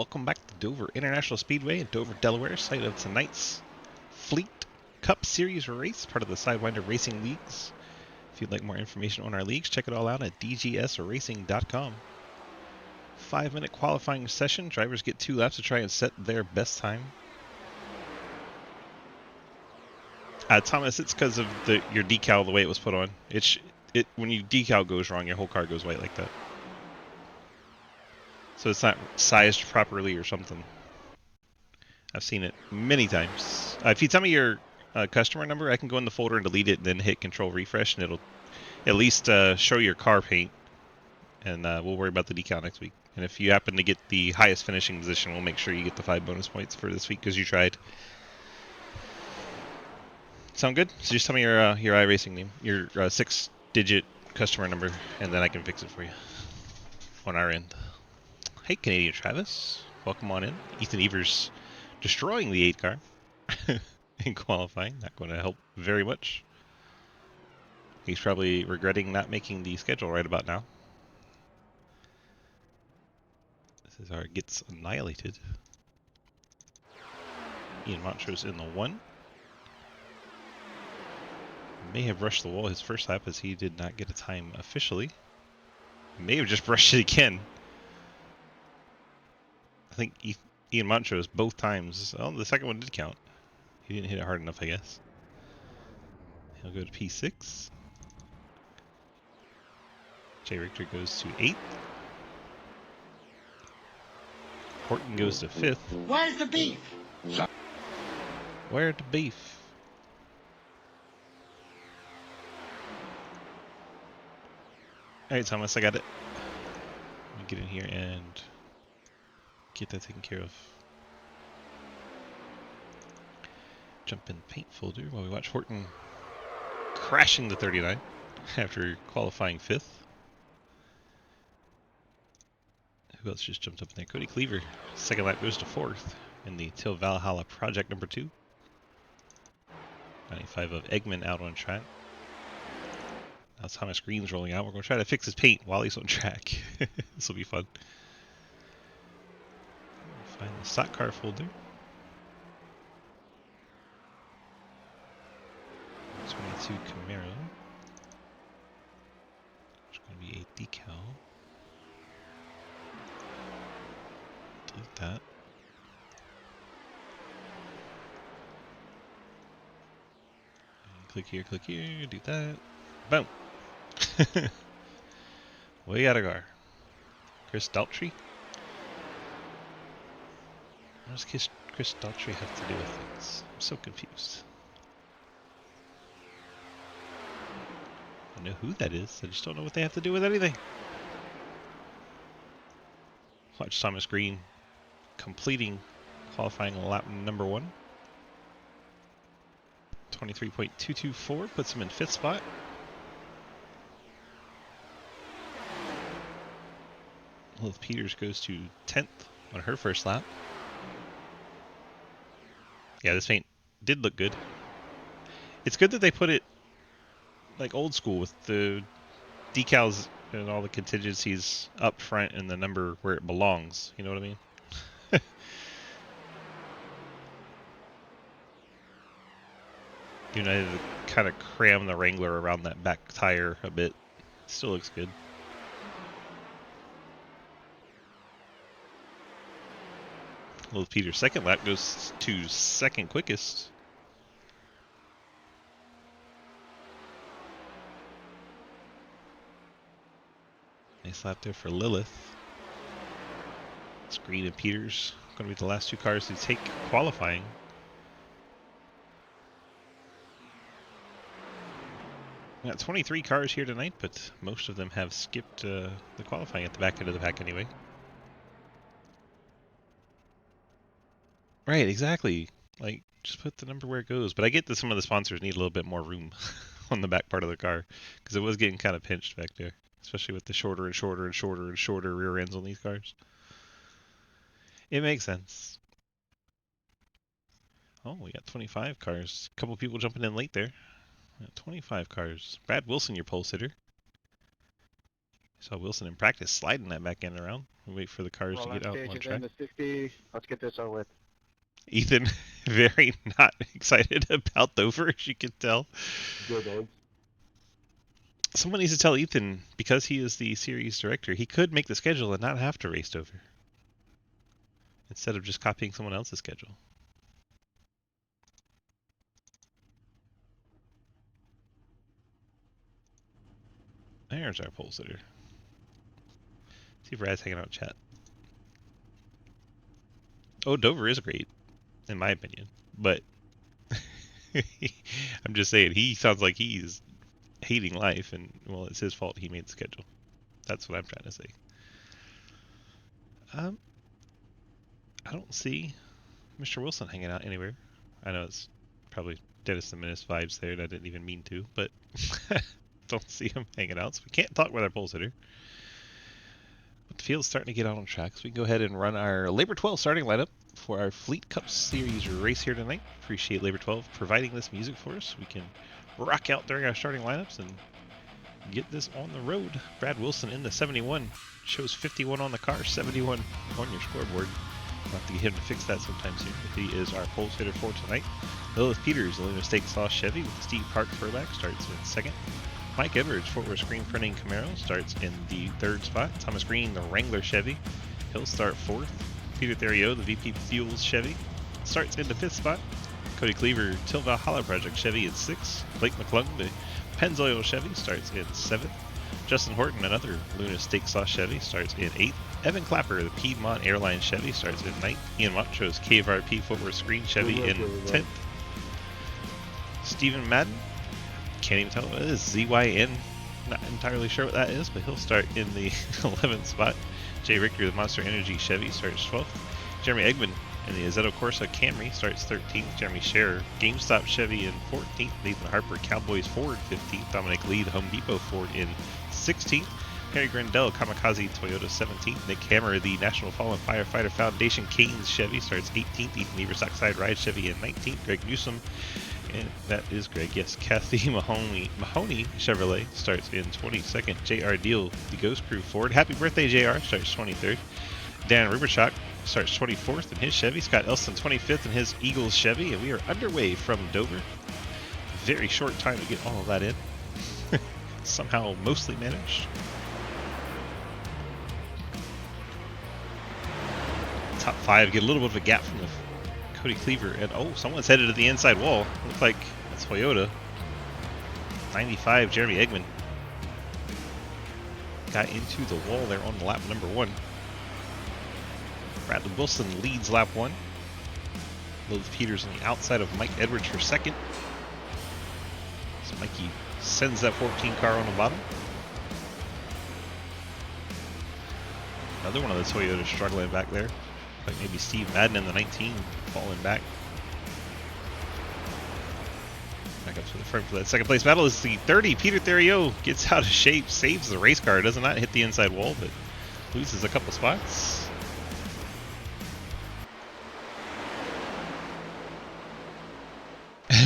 welcome back to Dover International Speedway in Dover, Delaware, site of tonight's Fleet Cup Series race, part of the Sidewinder Racing Leagues. If you'd like more information on our leagues, check it all out at dgsracing.com. 5-minute qualifying session. Drivers get 2 laps to try and set their best time. Thomas, it's because of your decal, the way it was put on. When your decal goes wrong, your whole car goes white like that. So it's not sized properly or something. I've seen it many times. If you tell me your customer number, I can go in the folder and delete it and then hit control refresh, and it'll at least show your car paint, and we'll worry about the decal next week. And if you happen to get the highest finishing position, we'll make sure you get the 5 bonus points for this week because you tried. Sound good? So just tell me your iRacing name, your 6-digit customer number, and then I can fix it for you on our end. Hey, Canadian Travis. Welcome on in. Ethan Evers destroying the 8 car in qualifying. Not going to help very much. He's probably regretting not making the schedule right about now. This is our gets annihilated. Ian Montrose in the 1. May have brushed the wall his first lap as he did not get a time officially. May have just brushed it again. I think Ian Montrose both times. Oh, the second one did count. He didn't hit it hard enough, I guess. He'll go to P6. Jay Richter goes to 8th. Horton goes to 5th. Where's the beef? Where's the beef? Alright, Thomas, I got it. Let me get in here and get that taken care of. Jump in paint folder while we watch Horton crashing the 39 after qualifying 5th. Who else just jumped up in there? Cody Cleaver. Second lap goes to 4th in the Till Valhalla Project number 2. 95 of Eggman out on track. Now Thomas Green's rolling out. We're going to try to fix his paint while he's on track. This will be fun. Find the stock car folder. 22 Camaro. There's going to be a decal. Delete that. And click here, do that. Boom! We got a car. Chris Daltrey? What does Chris Daltrey have to do with things? I'm so confused. I know who that is, I just don't know what they have to do with anything. Watch Thomas Green completing qualifying lap number 1. 23.224 puts him in 5th spot. Lilith Peters goes to 10th on her first lap. Yeah, this paint did look good. It's good that they put it like old school with the decals and all the contingencies up front and the number where it belongs. You know what I mean? United kind of cram the Wrangler around that back tire a bit. Still looks good. Lilith Peters' second lap goes to second quickest. Nice lap there for Lilith. It's Green and Peters going to be the last 2 cars to take qualifying. We got 23 cars here tonight, but most of them have skipped the qualifying at the back end of the pack anyway. Right, exactly. Like, just put the number where it goes. But I get that some of the sponsors need a little bit more room on the back part of the car, because it was getting kind of pinched back there, especially with the shorter and shorter and shorter and shorter rear ends on these cars. It makes sense. Oh, we got 25 cars. A couple people jumping in late there. 25 cars. Brad Wilson, your pole sitter. Saw Wilson in practice sliding that back end around. We wait for the cars to Well, get that out stage on is track. into 60. Let's get this over with. Ethan, very not excited about Dover, as you can tell. Good eggs. Someone needs to tell Ethan, because he is the series director, he could make the schedule and not have to race Dover. Instead of just copying someone else's schedule. There's our pole sitter. See if Rad's hanging out in chat. Oh, Dover is great, in my opinion. But I'm just saying, he sounds like he's hating life, and well, it's his fault he made the schedule. That's what I'm trying to say. I don't see Mr. Wilson hanging out anywhere. I know it's probably Dennis the Menace vibes there, and I didn't even mean to, but don't see him hanging out, so we can't talk with our pole sitter. But the field's starting to get out on track, so we can go ahead and run our Labor 12 starting lineup for our Fleet Cup Series race here tonight. Appreciate Labor 12 providing this music for us. We can rock out during our starting lineups and get this on the road. Brad Wilson in the 71. Shows 51 on the car, 71 on your scoreboard. We'll have to get him to fix that sometime soon. But he is our pole sitter for tonight. Lilith Peters, the Luna State Sauce Chevy with Steve Park Furlack, starts in second. Mike Edwards, Fort Worth Screen Printing Camaro, starts in the third spot. Thomas Green, the Wrangler Chevy, he'll start fourth. Peter Theriot, the VP Fuels Chevy, starts in the fifth spot. Cody Cleaver, Till Valhalla Project Chevy in sixth. Blake McClung, the Pennzoil Chevy, starts in seventh. Justin Horton, another Luna Steak Sauce Chevy, starts in eighth. Evan Clapper, the Piedmont Airlines Chevy, starts in ninth. Ian Montrose, KFRP Fort Worth Screen Chevy in 10th. Stephen Madden, can't even tell what it is. ZYN, not entirely sure what that is, but he'll start in the 11th spot. Jay Richter, the Monster Energy Chevy, starts 12th. Jeremy Eggman in the Assetto Corsa Camry starts 13th. Jeremy Scherer, GameStop Chevy in 14th. Nathan Harper, Cowboys Ford 15th. Dominic Lee, the Home Depot Ford in 16th. Harry Grandel, Kamikaze Toyota 17th. Nick Hammer, the National Fallen Firefighter Foundation Canes Chevy, starts 18th. Ethan Evers, Oxide Ride Chevy in 19th. Greg Newsom, and that is Greg, yes. Kathy Mahoney Chevrolet starts in 22nd. JR Deal, the Ghost Crew Ford. Happy birthday, JR, starts 23rd. Dan Ruberchuk starts 24th in his Chevy. Scott Elston 25th in his Eagles Chevy. And we are underway from Dover. Very short time to get all of that in. Somehow mostly managed. Top five get a little bit of a gap from the Cody Cleaver. And oh, someone's headed to the inside wall. Looks like a Toyota. 95, Jeremy Eggman. Got into the wall there on lap number one. Bradley Wilson leads lap one. Lilith Peters on the outside of Mike Edwards for second. So Mikey sends that 14 car on the bottom. Another one of the Toyotas struggling back there. Like maybe Steve Madden in the 19 falling back. Back up to the front for that second place battle is the 30. Peter Theriot gets out of shape, saves the race car, does not hit the inside wall, but loses a couple spots.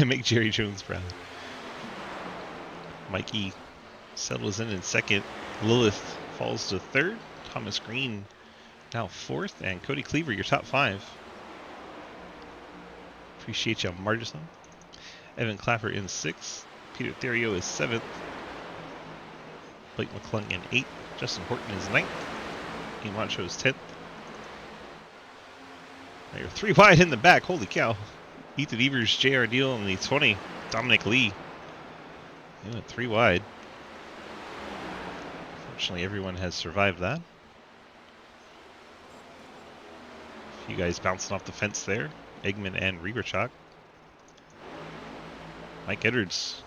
Make Jerry Jones proud. Mikey settles in second. Lilith falls to third. Thomas Green now fourth. And Cody Cleaver, your top five. Appreciate you, Margison. Evan Clapper in sixth. Peter Theriot is seventh. Blake McClung in eighth. Justin Horton is ninth. Ian Moncho is 10th. They're three wide in the back. Holy cow. Ethan Evers, JR Deal in the 20. Dominic Lee. They went three wide. Fortunately, everyone has survived that. A few guys bouncing off the fence there. Eggman and Rieberchak. Mike Edwards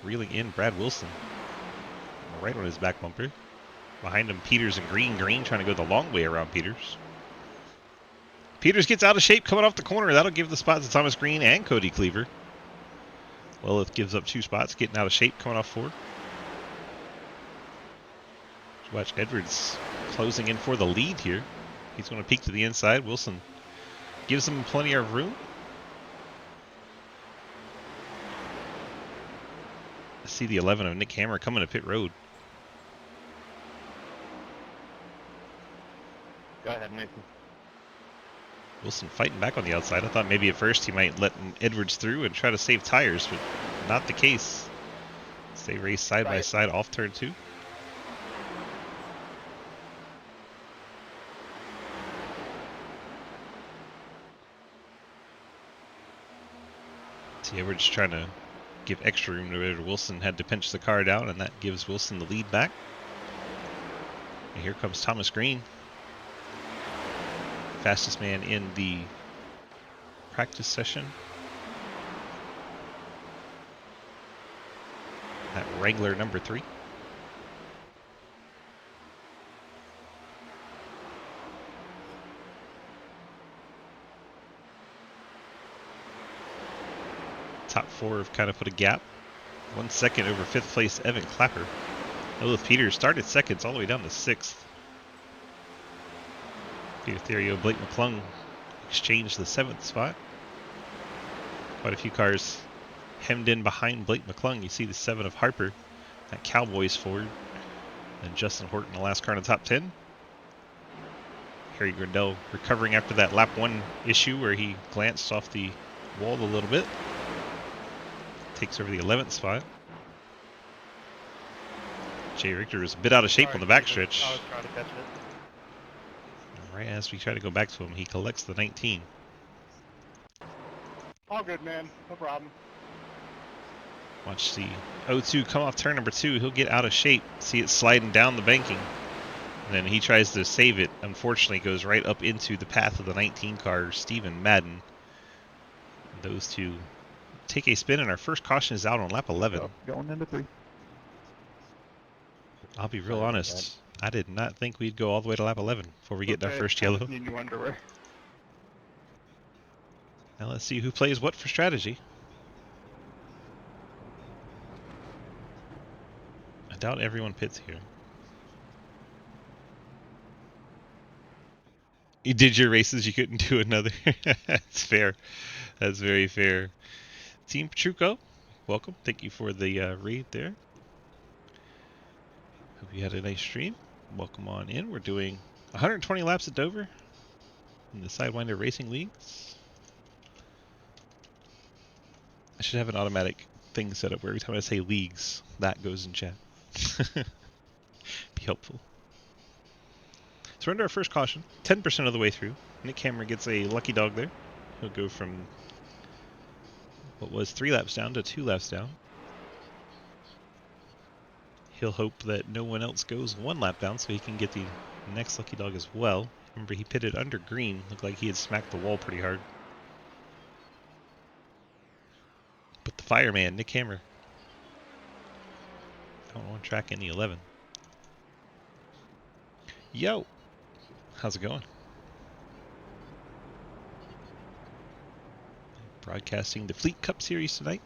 reeling in Brad Wilson. Right on his back bumper. Behind him, Peters and Green. Green trying to go the long way around Peters. Peters gets out of shape coming off the corner. That'll give the spot to Thomas Green and Cody Cleaver. Lilith gives up two spots, getting out of shape coming off four. Watch Edwards closing in for the lead here. He's going to peek to the inside. Wilson gives him plenty of room. I see the 11 of Nick Hammer coming to pit road. ahead, Nathan. Wilson fighting back on the outside. I thought maybe at first he might let Edwards through and try to save tires, but not the case. They race side by side off turn 2. See, Edwards trying to give extra room to Wilson. Had to pinch the car down, and that gives Wilson the lead back. And here comes Thomas Green. Fastest man in the practice session. That Wrangler number 3. Top 4 have kind of put a gap. 1 second over 5th place Evan Clapper. Elif Peters started seconds all the way down to 6th. Peter Therio, Blake McClung exchanged the 7th spot. Quite a few cars hemmed in behind Blake McClung. You see the 7 of Harper, that Cowboys Ford. And Justin Horton, the last car in the top 10. Harry Grindell recovering after that lap 1 issue where he glanced off the wall a little bit. Takes over the 11th spot. Jay Richter is a bit out of shape on the backstretch. I was trying to catch it. Right as we try to go back to him, he collects the 19. All good, man. No problem. Watch the 0-2 come off turn number 2. He'll get out of shape. See it sliding down the banking. And then he tries to save it. Unfortunately, goes right up into the path of the 19 car, Stephen Madden. Those two take a spin, and our first caution is out on lap 11. Going into 3. I'll be real honest. I did not think we'd go all the way to lap 11 before we get our first yellow. Need new underwear. Now let's see who plays what for strategy. I doubt everyone pits here. You did your races, you couldn't do another. That's fair. That's very fair. Team Petrucco, welcome. Thank you for the raid there. Hope you had a nice stream. Welcome on in. We're doing 120 laps at Dover in the Sidewinder Racing Leagues. I should have an automatic thing set up where every time I say leagues, that goes in chat. Be helpful. So we're under our first caution, 10% of the way through. Nick Cameron gets a lucky dog there. He'll go from what was 3 laps down to 2 laps down. He'll hope that no one else goes 1 lap down so he can get the next lucky dog as well. Remember, he pitted under green. Looked like he had smacked the wall pretty hard. But the fireman, Nick Hammer, out on track in the 11. Yo! How's it going? Broadcasting the Fleet Cup Series tonight.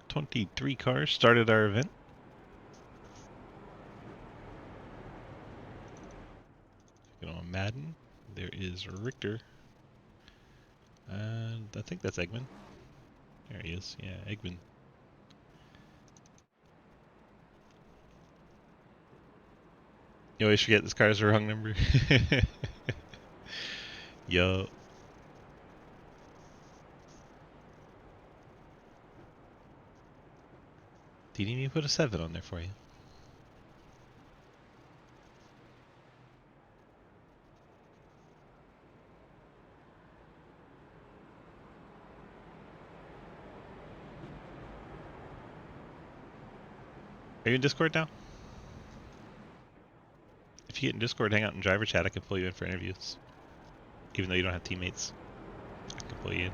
23 cars started our event. Get on Madden. There is Richter. And I think that's Eggman. There he is. Yeah, Eggman. You always forget this car's the wrong number. Yo. Do you need me to put a 7 on there for you? Are you in Discord now? If you get in Discord, hang out in driver chat, I can pull you in for interviews. Even though you don't have teammates, I can pull you in.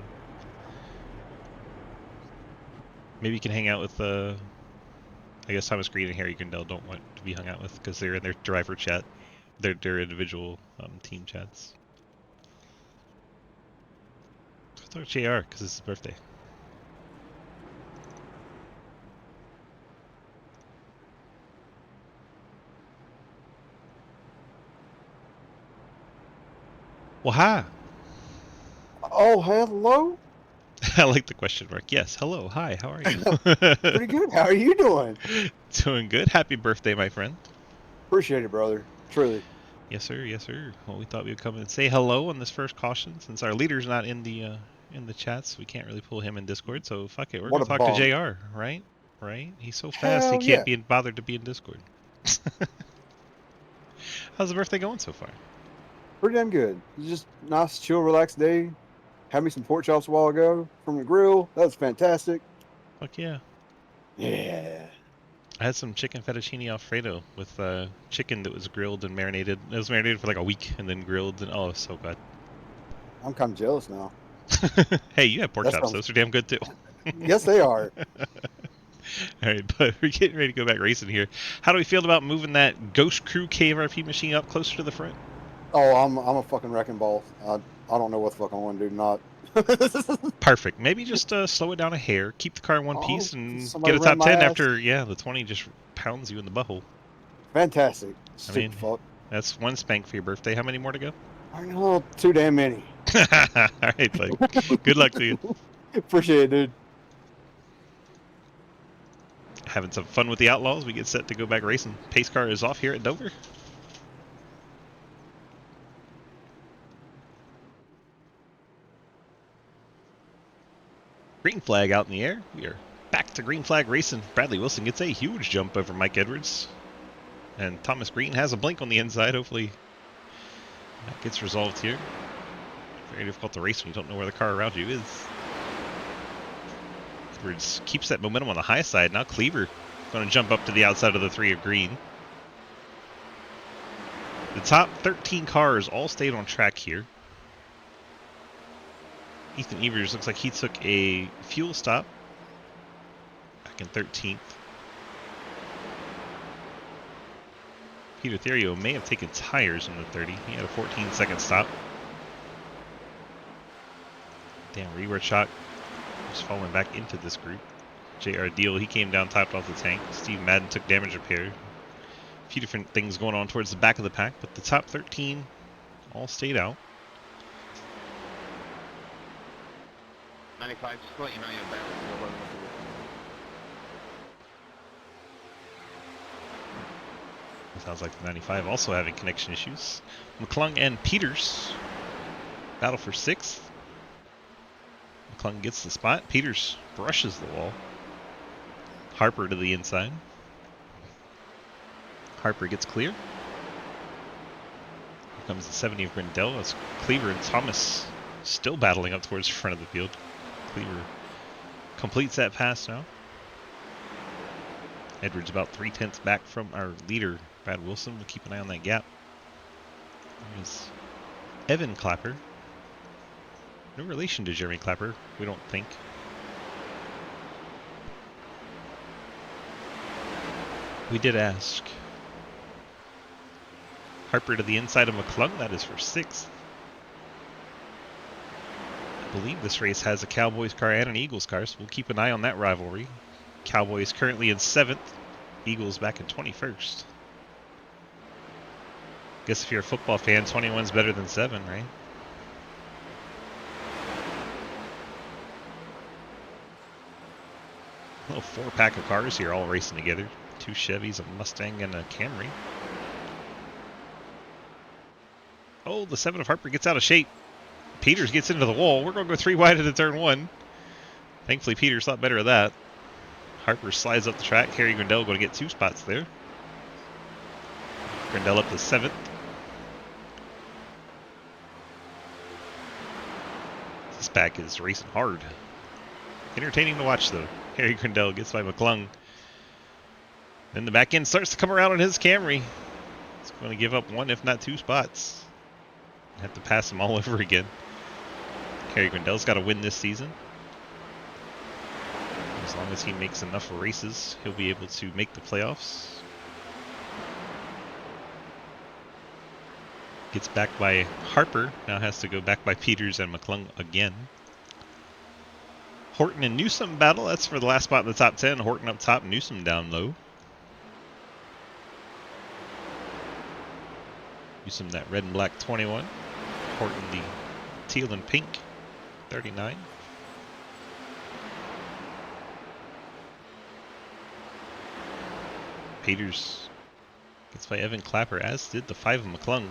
Maybe you can hang out with, I guess Thomas Green and Harry Grindell don't want to be hung out with because they're in their driver chat, their individual team chats. Let's talk to JR because it's his birthday. Well, hi. Oh, hello. I like the question mark. Yes, hello, hi, how are you? Pretty good. How are you doing? Doing good. Happy birthday, my friend. Appreciate it, brother. Truly. Yes, sir. Yes, sir. Well, we thought we'd come and say hello on this first caution, since our leader's not in the chats. We can't really pull him in Discord, so fuck it. We're What gonna a talk to bum. Jr. Right? Right? He's so fast he Hell can't yeah. be bothered to be in Discord. How's the birthday going so far? Pretty damn good. It's just nice, chill, relaxed day. Had me some pork chops a while ago from the grill. That was fantastic. Fuck yeah. Yeah. I had some chicken fettuccine alfredo with chicken that was grilled and marinated. It was marinated for like a week and then grilled, and oh, it was so good. I'm kind of jealous now. Hey, you have pork That chops. sounds. Those are damn good too. Yes, they are. All right, but we're getting ready to go back racing here. How do we feel about moving that Ghost Crew KRP machine up closer to the front? Oh, I'm a fucking wrecking ball. I don't know what the fuck I want to do. Not. Perfect. Maybe just slow it down a hair, keep the car in one Oh, piece, and somebody get a ran top my 10 ass. after, the 20 just pounds you in the butthole. Fantastic. I Stupid mean, fuck. that's one spank for your birthday. How many more to go? I know, too damn many. All right, bud. Good luck to you. Appreciate it, dude. Having some fun with the Outlaws. We get set to go back racing. Pace car is off here at Dover. Green flag out in the air. We are back to green flag racing. Bradley Wilson gets a huge jump over Mike Edwards. And Thomas Green has a blink on the inside. Hopefully that gets resolved here. Very difficult to race when you don't know where the car around you is. Edwards keeps that momentum on the high side. Now Cleaver going to jump up to the outside of the 3 of green. The top 13 cars all stayed on track here. Ethan Evers looks like he took a fuel stop back in 13th. Peter Therio may have taken tires in the 30. He had a 14-second stop. Damn, Reward Shot just falling back into this group. J.R. Deal, he came down, topped off the tank. Steve Madden took damage repair. A few different things going on towards the back of the pack, but the top 13 all stayed out. 95, just to let you know you're back. It sounds like the 95 also having connection issues. McClung and Peters battle for 6th. McClung gets the spot. Peters brushes the wall. Harper to the inside. Harper gets clear. Here comes the 70 of Grindel. It's Cleaver and Thomas still battling up towards the front of the field. Cleaver completes that pass now. Edwards about 3/10 back from our leader, Brad Wilson. We'll keep an eye on that gap. There's Evan Clapper. No relation to Jeremy Clapper, we don't think. We did ask. Harper to the inside of McClung. That is for 6th. I believe this race has a Cowboys car and an Eagles car, so we'll keep an eye on that rivalry. Cowboys currently in 7th. Eagles back in 21st. Guess if you're a football fan, 21's better than 7, right? A little 4-pack of cars here all racing together. 2 Chevys, a Mustang, and a Camry. Oh, the 7 of Harper gets out of shape. Peters gets into the wall. We're going to go 3 wide into turn 1. Thankfully, Peters thought better of that. Harper slides up the track. Harry Grindel going to get 2 spots there. Grindel up to 7th. This pack is racing hard. Entertaining to watch, though. Harry Grindel gets by McClung. Then the back end starts to come around on his Camry. It's going to give up 1, if not 2 spots. Have to pass him all over again. Harry Grindel's got to win this season. As long as he makes enough races, he'll be able to make the playoffs. Gets back by Harper. Now has to go back by Peters and McClung again. Horton and Newsom battle. That's for the last spot in the top 10. Horton up top, Newsom down low. Newsom that red and black 21. Horton the teal and pink 39. Peters Gets by Evan Clapper, as did the 5 of McClung.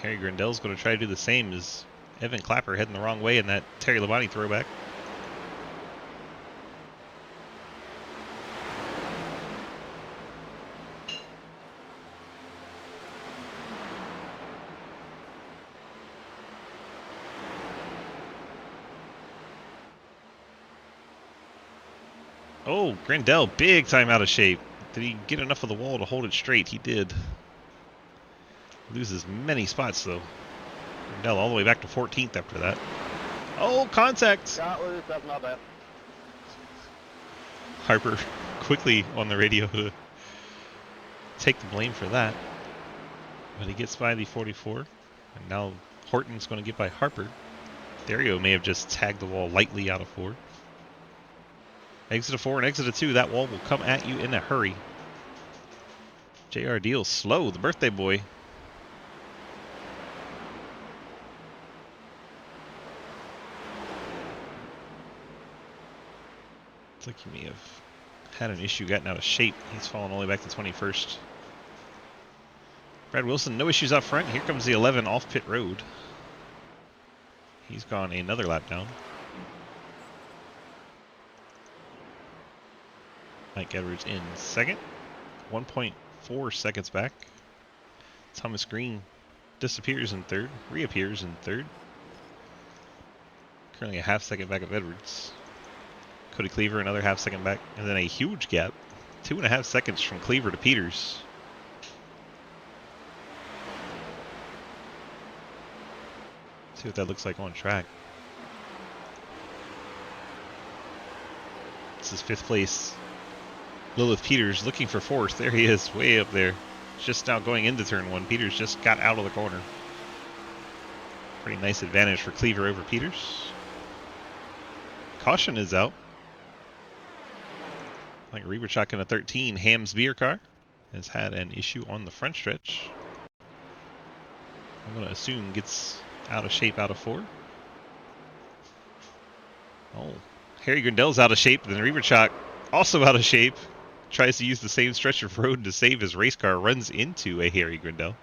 Harry Grandel's going to try to do the same as Evan Clapper heading the wrong way in that Terry Labonte throwback. Oh, Grandel, big time out of shape. Did he get enough of the wall to hold it straight? He did. Loses many spots, though. Grandel all the way back to 14th after that. Oh, contact! Got loose, that's not bad. Harper quickly on the radio to take the blame for that. But he gets by the 44. And now Horton's going to get by Harper. Dario may have just tagged the wall lightly out of 4. Exit of 4 and exit of 2. That wall will come at you in a hurry. JR Deal slow, the birthday boy. Looks like he may have had an issue getting out of shape. He's fallen all the way back to 21st. Brad Wilson, no issues up front. Here comes the 11 off pit road. He's gone another lap down. Mike Edwards in second. 1.4 seconds back. Thomas Green disappears in third. Reappears in third. Currently a half second back of Edwards. Cody Cleaver another half second back. And then a huge gap. 2.5 seconds from Cleaver to Peters. See what that looks like on track. This is 5th place. Lilith Peters looking for 4th. There he is, way up there. Just now going into turn 1. Peters just got out of the corner. Pretty nice advantage for Cleaver over Peters. Caution is out. Like Reberchuk in a 13. Ham's beer car has had an issue on the front stretch. I'm going to assume gets out of shape out of 4. Oh, Harry Grandel's out of shape. Then Reberchuk also out of shape. Tries to use the same stretch of road to save his race car. Runs into a Harry Grandel.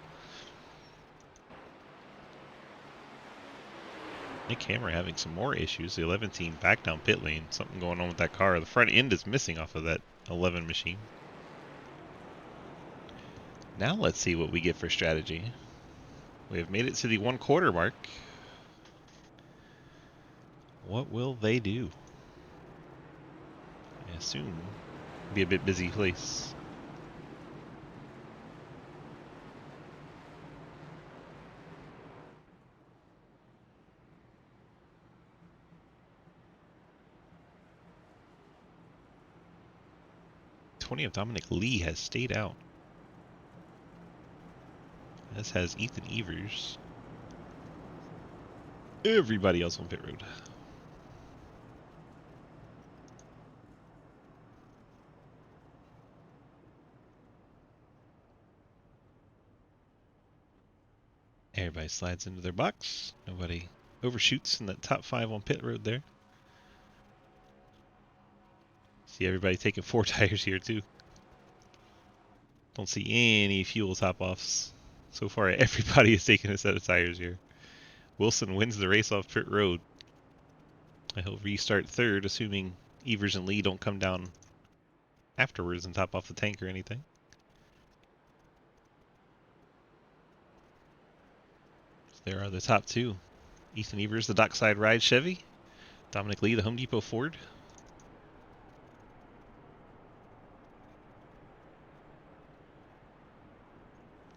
Nick Hammer having some more issues. The 11 team back down pit lane. Something going on with that car. The front end is missing off of that 11 machine. Now let's see what we get for strategy. We have made it to the 1/4 mark. What will they do? I assume it'll be a bit busy place. Of Dominic Lee has stayed out. As has Ethan Evers. Everybody else on pit road. Everybody slides into their box. Nobody overshoots in that top 5 on pit road there. See everybody taking 4 tires here too. Don't see any fuel top-offs. So far, everybody is taking a set of tires here. Wilson wins the race off pit road. He'll restart 3rd, assuming Evers and Lee don't come down afterwards and top off the tank or anything. So there are the top 2. Ethan Evers, the Dockside Ride Chevy. Dominic Lee, the Home Depot Ford.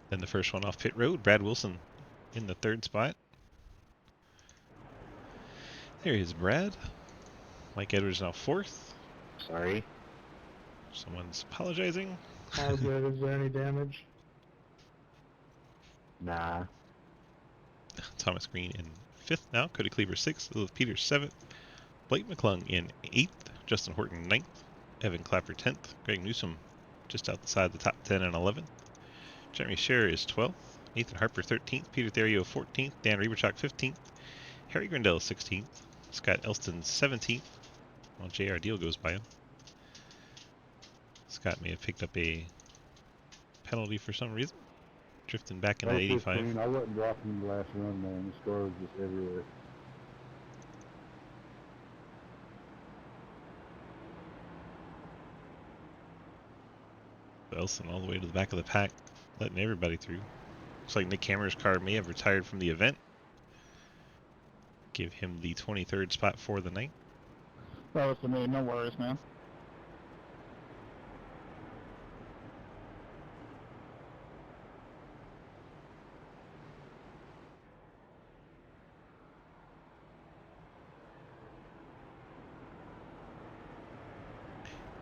Then the first one off pit road, Brad Wilson in the 3rd spot. There is Brad. Mike Edwards now 4th. Sorry. Someone's apologizing. How good? Is there any damage? Nah. Thomas Green in 5th now. Cody Cleaver 6th. Lilith Peters 7th. Blake McClung in 8th. Justin Horton 9th. Evan Clapper 10th. Greg Newsom just outside the top 10 and 11th. Jeremy Scherer is 12th. Nathan Harper 13th. Peter Therio 14th. Dan Reberchuk 15th. Harry Grandel 16th. Scott Elston 17th. While JR Deal goes by him. Scott may have picked up a penalty for some reason. Drifting back in That at was 85. 15. I wasn't dropping the last run, man. The score was just everywhere. Elson all the way to the back of the pack, letting everybody through. Looks like Nick Hammer's car may have retired from the event. Give him the 23rd spot for the night. That was to me, no worries, man.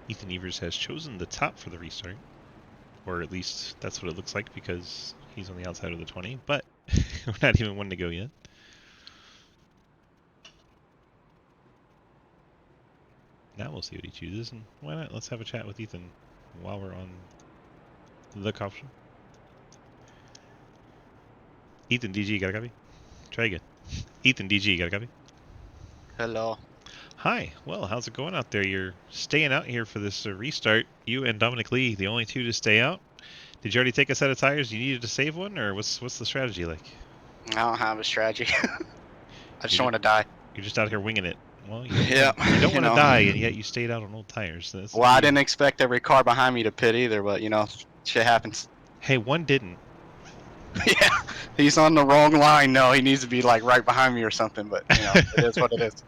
Ethan Evers has chosen the top for the restart. Or at least that's what it looks like because he's on the outside of the 20, but we're not even one to go yet. Now we'll see what he chooses, and why not? Let's have a chat with Ethan while we're on the caution. Ethan DG, got a copy? Try again. Ethan DG, got a copy? Hello. Hi. Well, how's it going out there? You're staying out here for this restart. You and Dominic Lee, the only two to stay out. Did you already take a set of tires? You needed to save one, or what's the strategy like? I don't have a strategy. I just You want to die. You're just out here winging it. Well, you, Yeah, you don't you want to know. die, and yet you stayed out on old tires. So that's Well, I didn't expect every car behind me to pit either, but you know, shit happens. Hey, one didn't. Yeah, he's on the wrong line. No, he needs to be like right behind me or something. But you know, it is what it is.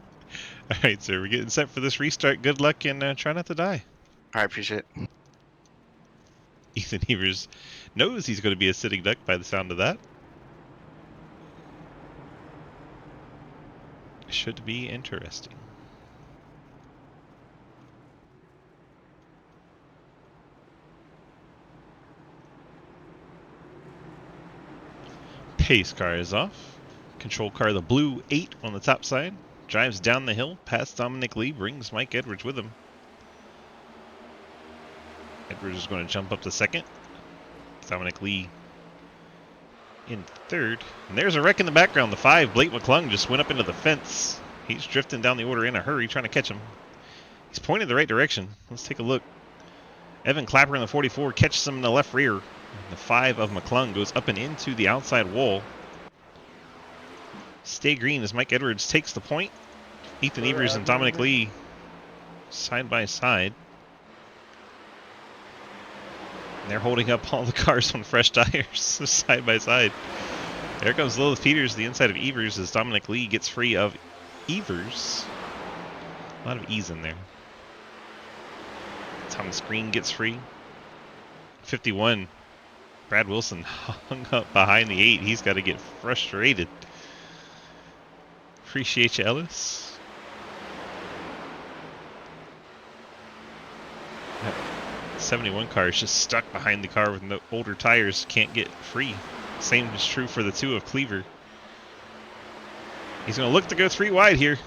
All right, sir. We're getting set for this restart. Good luck, and try not to die. I appreciate it. Ethan Evers knows he's going to be a sitting duck by the sound of that. Should be interesting. Pace car is off. Control car, the blue 8 on the top side. Drives down the hill past Dominic Lee, brings Mike Edwards with him. Edwards is going to jump up to second. Dominic Lee in third. And there's a wreck in the background. The 5, Blake McClung, just went up into the fence. He's drifting down the order in a hurry, trying to catch him. He's pointed the right direction. Let's take a look. Evan Clapper in the 44 catches him in the left rear. The 5 of McClung goes up and into the outside wall. Stay green as Mike Edwards takes the point. Ethan Evers and Dominic Lee side by side. And they're holding up all the cars on fresh tires side by side. There comes Lilith Peters, the inside of Evers, as Dominic Lee gets free of Evers. A lot of E's in there. Thomas Green gets free. 51. Brad Wilson hung up behind the 8. He's got to get frustrated. Appreciate you, Ellis. That 71 car is just stuck behind the car with no older tires. Can't get free. Same is true for the 2 of Cleaver. He's going to look to go 3 wide here.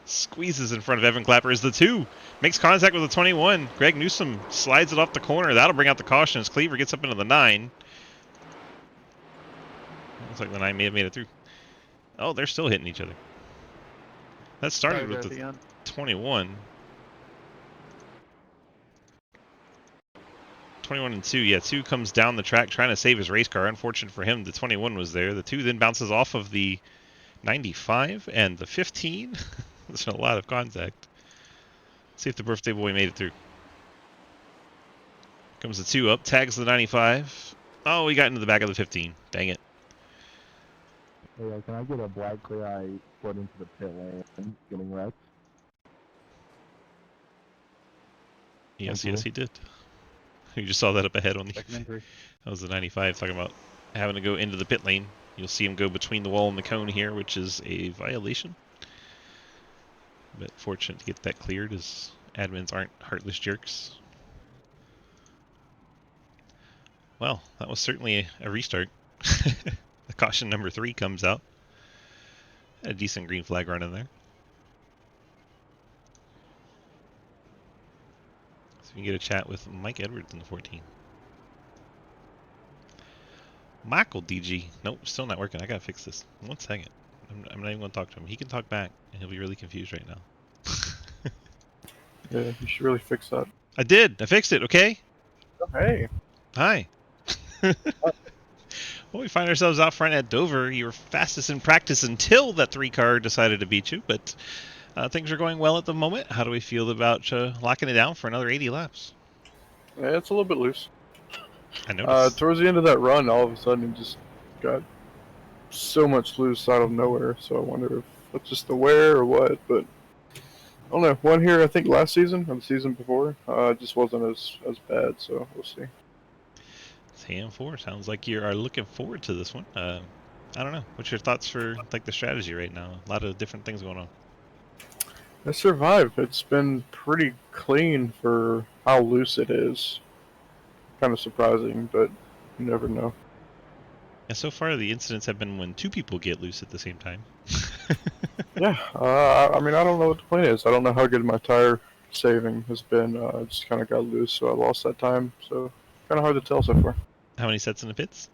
Squeezes in front of Evan Clapper as the 2 makes contact with the 21. Greg Newsom slides it off the corner. That'll bring out the caution as Cleaver gets up into the 9. Looks like the 9 may have made it through. Oh, they're still hitting each other. That started with the 21. 21 and 2. Yeah, 2 comes down the track trying to save his race car. Unfortunate for him, the 21 was there. The 2 then bounces off of the 95 and the 15. There's a lot of contact. Let's see if the birthday boy made it through. Comes the 2 up, tags the 95. Oh, he got into the back of the 15. Dang it. Hey, can I get a black clear eye put into the pit lane getting wrecked? Yes, Thank yes, you. he did. You just saw that up ahead on the. Second entry. That was the 95 talking about having to go into the pit lane. You'll see him go between the wall and the cone here, which is a violation. But fortunate to get that cleared as admins aren't heartless jerks. Well, that was certainly a restart. The caution number 3 comes out. A decent green flag run in there. So we can get a chat with Mike Edwards in the 14. Michael DG. Nope, still not working. I gotta fix this. 1 second. I'm not even gonna talk to him. He can talk back, and he'll be really confused right now. Yeah, you should really fix that. I did. I fixed it. Okay. Oh, hey. Hi. Well, we find ourselves out front at Dover. You were fastest in practice until that 3-car decided to beat you, but things are going well at the moment. How do we feel about locking it down for another 80 laps? Yeah, it's a little bit loose. I noticed. Towards the end of that run, all of a sudden, it just got so much loose out of nowhere. So I wonder if it's just the wear or what. But I don't know. One here, I think last season or the season before, just wasn't as bad. So we'll see. TM4 sounds like you are looking forward to this one. I don't know. What's your thoughts for like the strategy right now? A lot of different things going on. I survived. It's been pretty clean for how loose it is. Kind of surprising, but you never know. And so far, the incidents have been when 2 people get loose at the same time. Yeah, I mean, I don't know what the plan is. I don't know how good my tire saving has been. I just kind of got loose, so I lost that time. So kind of hard to tell so far. How many sets in the pits?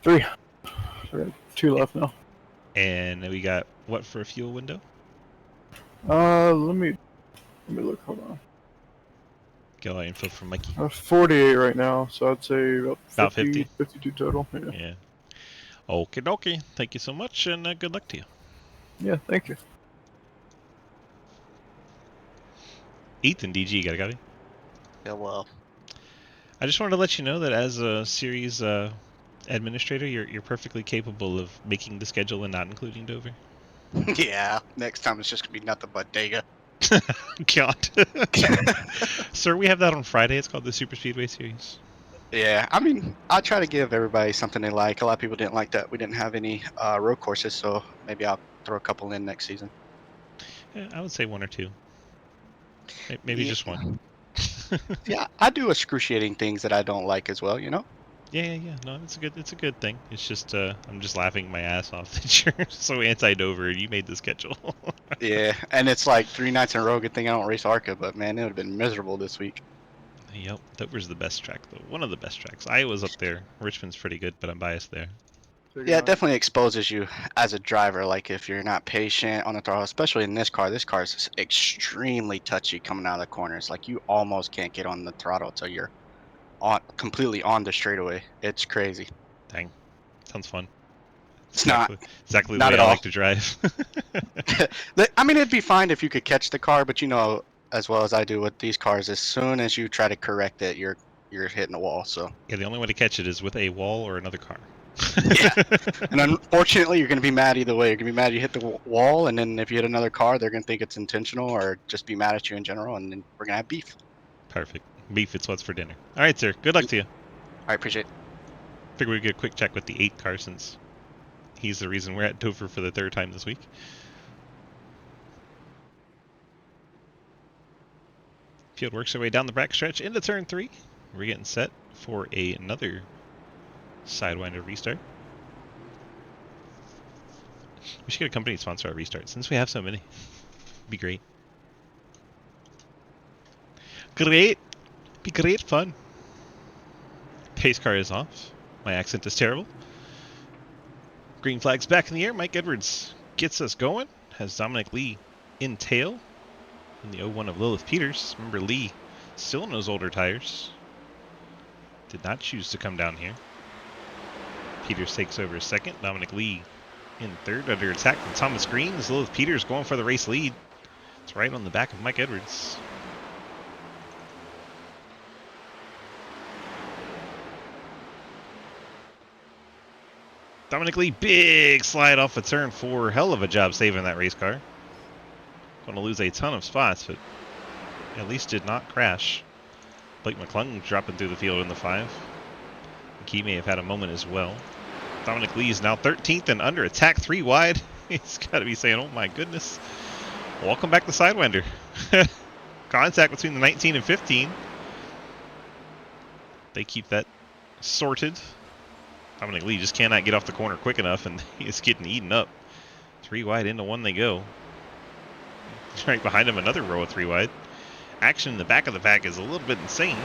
3. I got 2 left now. And we got what for a fuel window? Let me look. Hold on. Get all that info from Mikey. 48 right now, so I'd say About 50? 52 total. Yeah. Yeah. Okie dokie. Thank you so much, and good luck to you. Yeah, thank you. Ethan DG, got it? Yeah, well. I just wanted to let you know that as a series administrator, you're perfectly capable of making the schedule and not including Dover. Yeah, next time it's just gonna be nothing but Dega. God. Sir, we have that on Friday. It's called the Super Speedway Series. Yeah, I mean, I try to give everybody something they like. A lot of people didn't like that we didn't have any road courses, so maybe I'll throw a couple in next season. Yeah, I would say 1 or 2. Maybe Yeah. just 1. Yeah, I do excruciating things that I don't like as well, you know? Yeah. No, it's a good thing. It's just I'm just laughing my ass off that you're so anti-Dover and you made the schedule. Yeah, and it's like 3 nights in a row. Good thing I don't race ARCA, but man, it would have been miserable this week. Yep, Dover's the best track though. One of the best tracks. Iowa's up there. Richmond's pretty good, but I'm biased there. Yeah, it definitely exposes you as a driver. Like if you're not patient on the throttle, especially in this car. This car is extremely touchy coming out of the corners. Like you almost can't get on the throttle till you're completely on the straightaway. It's crazy. Dang, sounds fun. It's not exactly the not way at I all. like to drive. I mean, it'd be fine if you could catch the car, but you know as well as I do with these cars, as soon as you try to correct it, you're hitting the wall. So Yeah, the only way to catch it is with a wall or another car. Yeah. And unfortunately, you're going to be mad either way. You're going to be mad you hit the wall, and then if you hit another car, they're going to think it's intentional or just be mad at you in general, and then we're going to have beef. Perfect. Beef, it's what's for dinner. All right, sir. Good luck to you. All right, appreciate it. Figure we'd get a quick check with the 8 car since he's the reason we're at Dover for the 3rd time this week. Field works their way down the back stretch into turn 3. We're getting set for another Sidewinder restart. We should get a company to sponsor our restart since we have so many. Be great. Be great fun. Pace car is off. My accent is terrible. Green flag's back in the air. Mike Edwards gets us going. Has Dominic Lee in tail. In the 01 of Lilith Peters. Remember Lee still in those older tires. Did not choose to come down here. Peters takes over 2nd. Dominic Lee in 3rd under attack from Thomas Green. As Lilith Peters going for the race lead. It's right on the back of Mike Edwards. Dominic Lee, big slide off of turn 4. Hell of a job saving that race car. Going to lose a ton of spots, but at least did not crash. Blake McClung dropping through the field in the 5. He may have had a moment as well. Dominic Lee is now 13th and under attack, 3 wide. He's got to be saying, oh my goodness. Welcome back to Sidewinder. Contact between the 19 and 15. They keep that sorted. Dominic Lee just cannot get off the corner quick enough, and he's getting eaten up. 3 wide into 1 they go. Right behind him, another row of 3 wide. Action in the back of the pack is a little bit insane.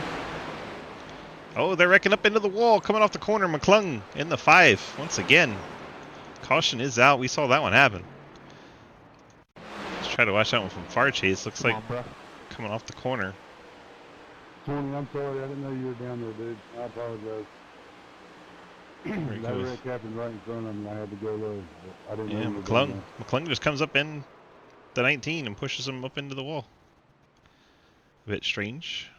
Oh, they're wrecking up into the wall, coming off the corner. McClung in the 5 once again. Caution is out. We saw that one happen. Let's try to watch that one from far chase. Looks like coming off the corner. Tony, I'm sorry. I didn't know you were down there, dude. I apologize. Very That cool. wreck happened right in front of me. I had to go low. But I didn't know Yeah, you were down McClung. McClung just comes up in the 19 and pushes him up into the wall. A bit strange.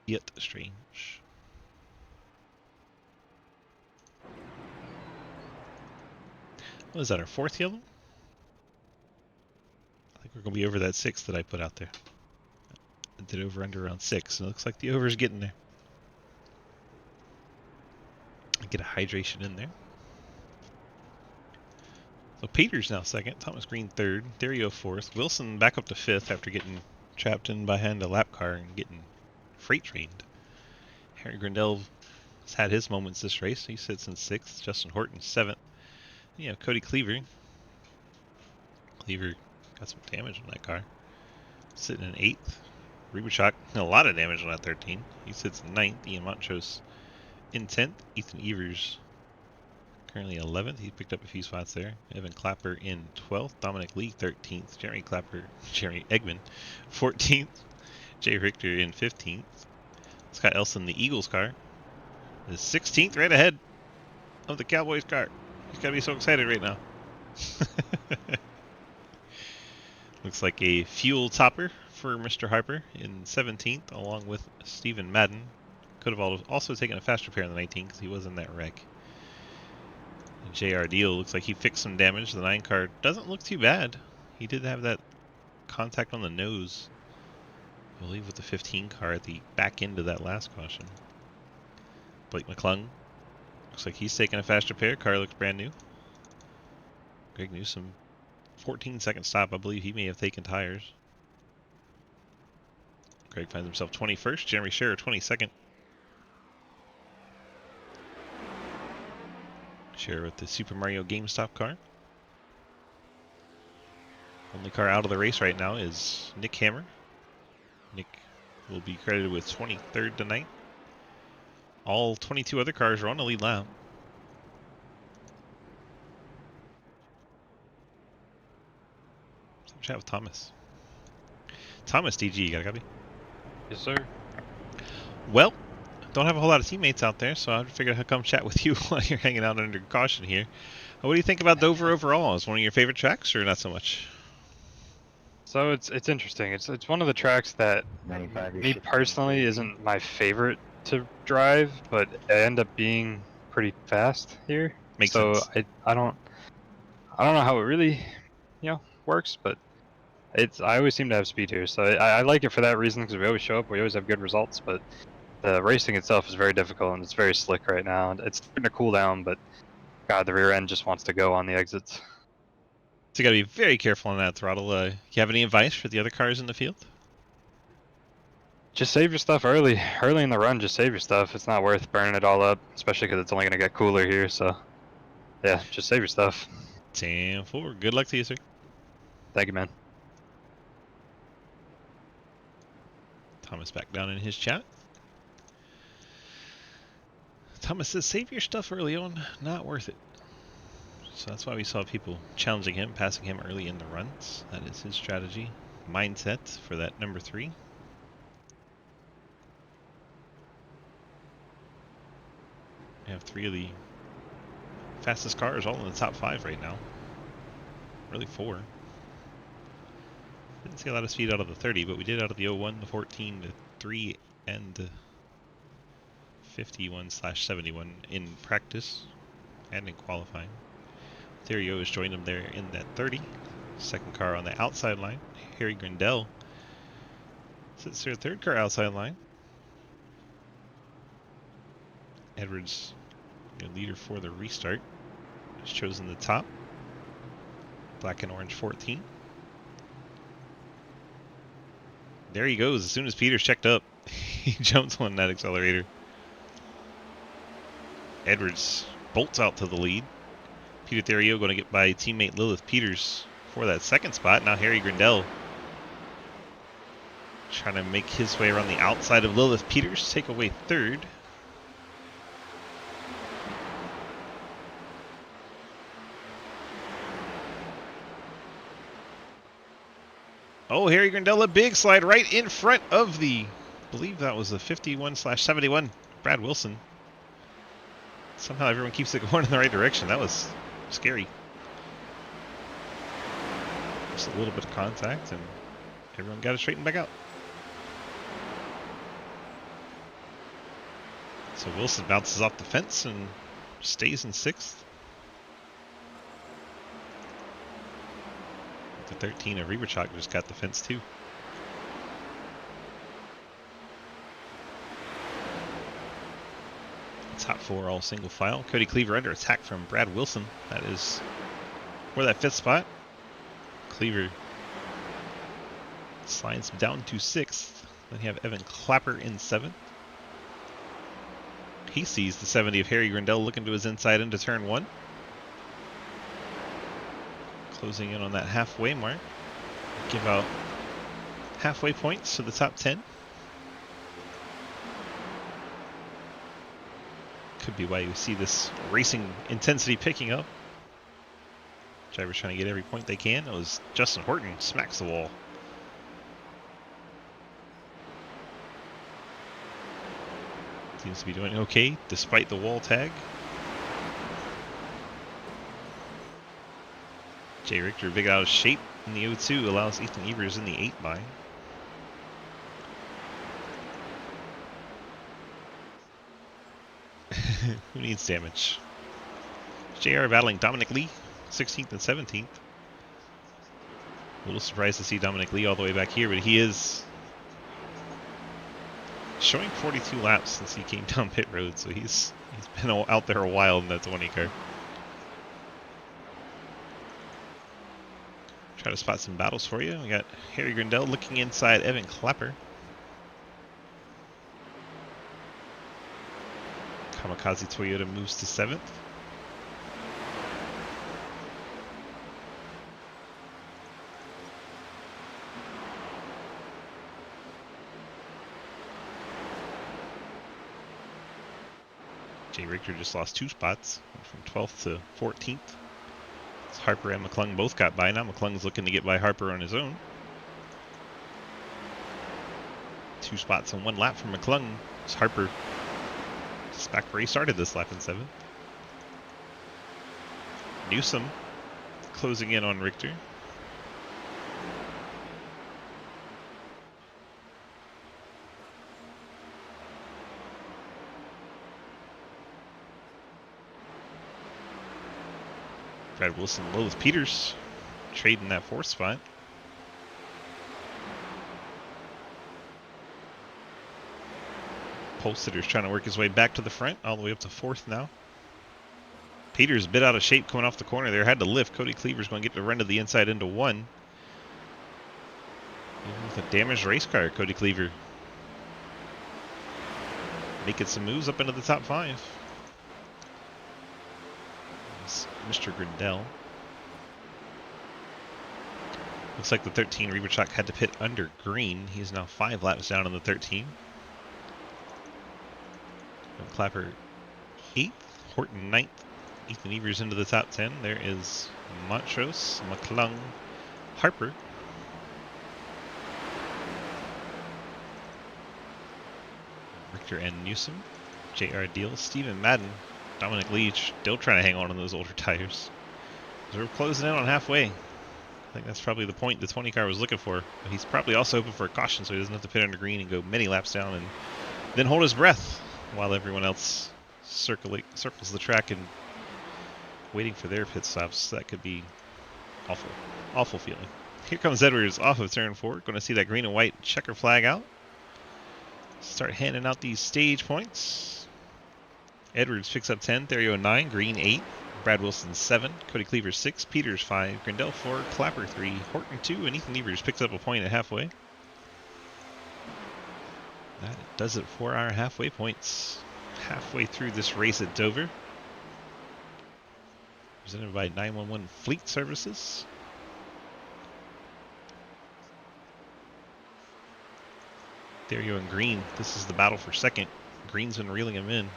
Yet strange. What is that, our 4th yellow? I think we're going to be over that 6 that I put out there. I did over under around 6, and it looks like the over's getting there. Get a hydration in there. So Peters now 2nd, Thomas Green 3rd, Dario 4th, Wilson back up to 5th after getting trapped in behind a lap car and getting freight trained. Harry Grindell has had his moments this race. He sits in 6th, Justin Horton 7th. You have Cody Cleaver. Cleaver got some damage on that car. Sitting in 8th. Rubachok, a lot of damage on that 13. He sits in 9th. Ian Montrose in 10th. Ethan Evers currently 11th. He picked up a few spots there. Evan Clapper in 12th. Dominic Lee 13th. Jerry Eggman 14th. Jay Richter in 15th. Scott Elson, the Eagles car, is 16th, right ahead of the Cowboys car. He's got to be so excited right now. Looks like a fuel topper for Mr. Harper in 17th, along with Stephen Madden. Could have also taken a fast repair in the 19th because he was in that wreck. And JR Deal looks like he fixed some damage. The 9 car doesn't look too bad. He did have that contact on the nose, I believe, with the 15 car at the back end of that last caution. Blake McClung looks like he's taking a fast repair. Car looks brand new. Greg Newsom, 14-second stop. I believe he may have taken tires. Greg finds himself 21st. Jeremy Scherer 22nd. Scherer with the Super Mario GameStop car. Only car out of the race right now is Nick Hammer. Nick will be credited with 23rd tonight. All 22 other cars are on the lead lap. Let's have a chat with Thomas. Thomas, DG, you got a copy? Yes, sir. Well, don't have a whole lot of teammates out there, so I figured I'd come chat with you while you're hanging out under caution here. What do you think about Dover overall? Is it one of your favorite tracks, or not so much? So it's interesting. It's one of the tracks that me personally isn't my favorite to drive, but I end up being pretty fast here. Makes so sense. I don't know how it really works, but I always seem to have speed here, so I like it for that reason because we always show up, we always have good results. But the racing itself is very difficult and it's very slick right now. It's starting to cool down, but God, the rear end just wants to go on the exits. So you got to be very careful on that throttle. You have any advice for the other cars in the field? Just save your stuff early in the run. Just save your stuff. It's not worth burning it all up, especially because it's only going to get cooler here. So yeah, just save your stuff. 10-4. Good luck to you, sir. Thank you, man. Thomas back down in his chat. Thomas says, save your stuff early on. Not worth it. So that's why we saw people challenging him, passing him early in the runs. That is his strategy. Mindset for that number 3. We have 3 of the fastest cars all in the top 5 right now. Really 4. Didn't see a lot of speed out of the 30, but we did out of the 01, the 14, the 3, and the 51/71 in practice and in qualifying. Therio has joined him there in that 30. Second car on the outside line. Harry Grindell sits there, 3rd car outside line. Edwards, the leader for the restart, has chosen the top. Black and orange 14. There he goes. As soon as Peters checked up, he jumps on that accelerator. Edwards bolts out to the lead. Peter Therio going to get by teammate Lilith Peters for that 2nd spot. Now Harry Grindell trying to make his way around the outside of Lilith Peters, take away 3rd. Oh, Harry Grandel, a big slide right in front of the, I believe that was a 51/71 Brad Wilson. Somehow everyone keeps it going in the right direction. That was scary. Just a little bit of contact, and everyone got it straightened back out. So Wilson bounces off the fence and stays in 6th. The 13 of Reberchuk just got the fence too. Top 4 all single file. Cody Cleaver under attack from Brad Wilson. That is for that 5th spot. Cleaver slides down to 6th. Then you have Evan Clapper in 7th. He sees the 70 of Harry Grandel looking to his inside into turn 1. Closing in on that halfway mark. Give out halfway points to the top 10. Could be why you see this racing intensity picking up. Drivers trying to get every point they can. It was Justin Horton smacks the wall. Seems to be doing okay despite the wall tag. Jay Richter big out of shape in the 0-2 allows Ethan Evers in the 8 by. Who needs damage? JR battling Dominic Lee, 16th and 17th. A little surprised to see Dominic Lee all the way back here, but he is showing 42 laps since he came down pit road, so he's been out there a while in that 20 car. Try to spot some battles for you. We got Harry Grandel looking inside Evan Clapper. Kamikaze Toyota moves to 7th. Jay Richter just lost 2 spots, from 12th to 14th. Harper and McClung both got by. Now McClung's looking to get by Harper on his own. 2 spots and 1 lap from McClung. It's Harper just back where he started this lap in 7th. Newsom closing in on Richter. Brad Wilson low with Peters, trading that 4th spot. Polsitter's trying to work his way back to the front, all the way up to 4th now. Peters a bit out of shape coming off the corner there, had to lift. Cody Cleaver's going to get the run to the inside into 1. Even with a damaged race car, Cody Cleaver making some moves up into the top 5. Mr. Grandel. Looks like the 13 Reberchuk had to pit under green. He's now 5 laps down in the 13. Clapper 8th, Horton 9th, Ethan Evers into the top 10. There is Montrose, McClung, Harper. Richter and Newsom, J.R. Deal, Stephen Madden, Dominic Leach still trying to hang on those older tires. So we're closing in on halfway. I think that's probably the point the 20 car was looking for. But he's probably also hoping for a caution so he doesn't have to pit under green and go many laps down and then hold his breath while everyone else circles the track and waiting for their pit stops. That could be awful. Awful feeling. Here comes Edwards off of turn 4. Going to see that green and white checker flag out. Start handing out these stage points. Edwards picks up 10, Therio 9, Green 8, Brad Wilson 7, Cody Cleaver 6, Peters 5, Grandel 4, Clapper 3, Horton 2, and Ethan Evers picks up a point at halfway. That does it for our halfway points. Halfway through this race at Dover. Presented by 911 Fleet Services. Therio and Green, this is the battle for second. Green's been reeling him in.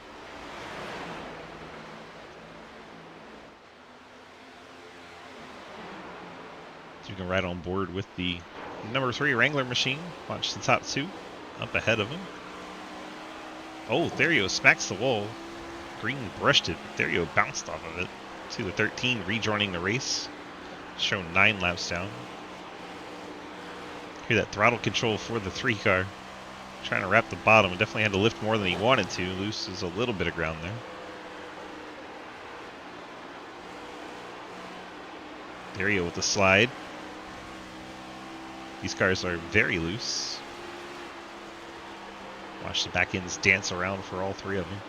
So you can ride on board with the Number 3 Wrangler machine. Watch the top 2 up ahead of him. Oh, Therio smacks the wall. Green brushed it. Therio bounced off of it. See the 13 rejoining the race. Shown 9 laps down. Hear that throttle control for the 3 car. Trying to wrap the bottom. Definitely had to lift more than he wanted to. Loses a little bit of ground there. Therio with the slide. These cars are very loose. Watch the back ends dance around for all 3 of them.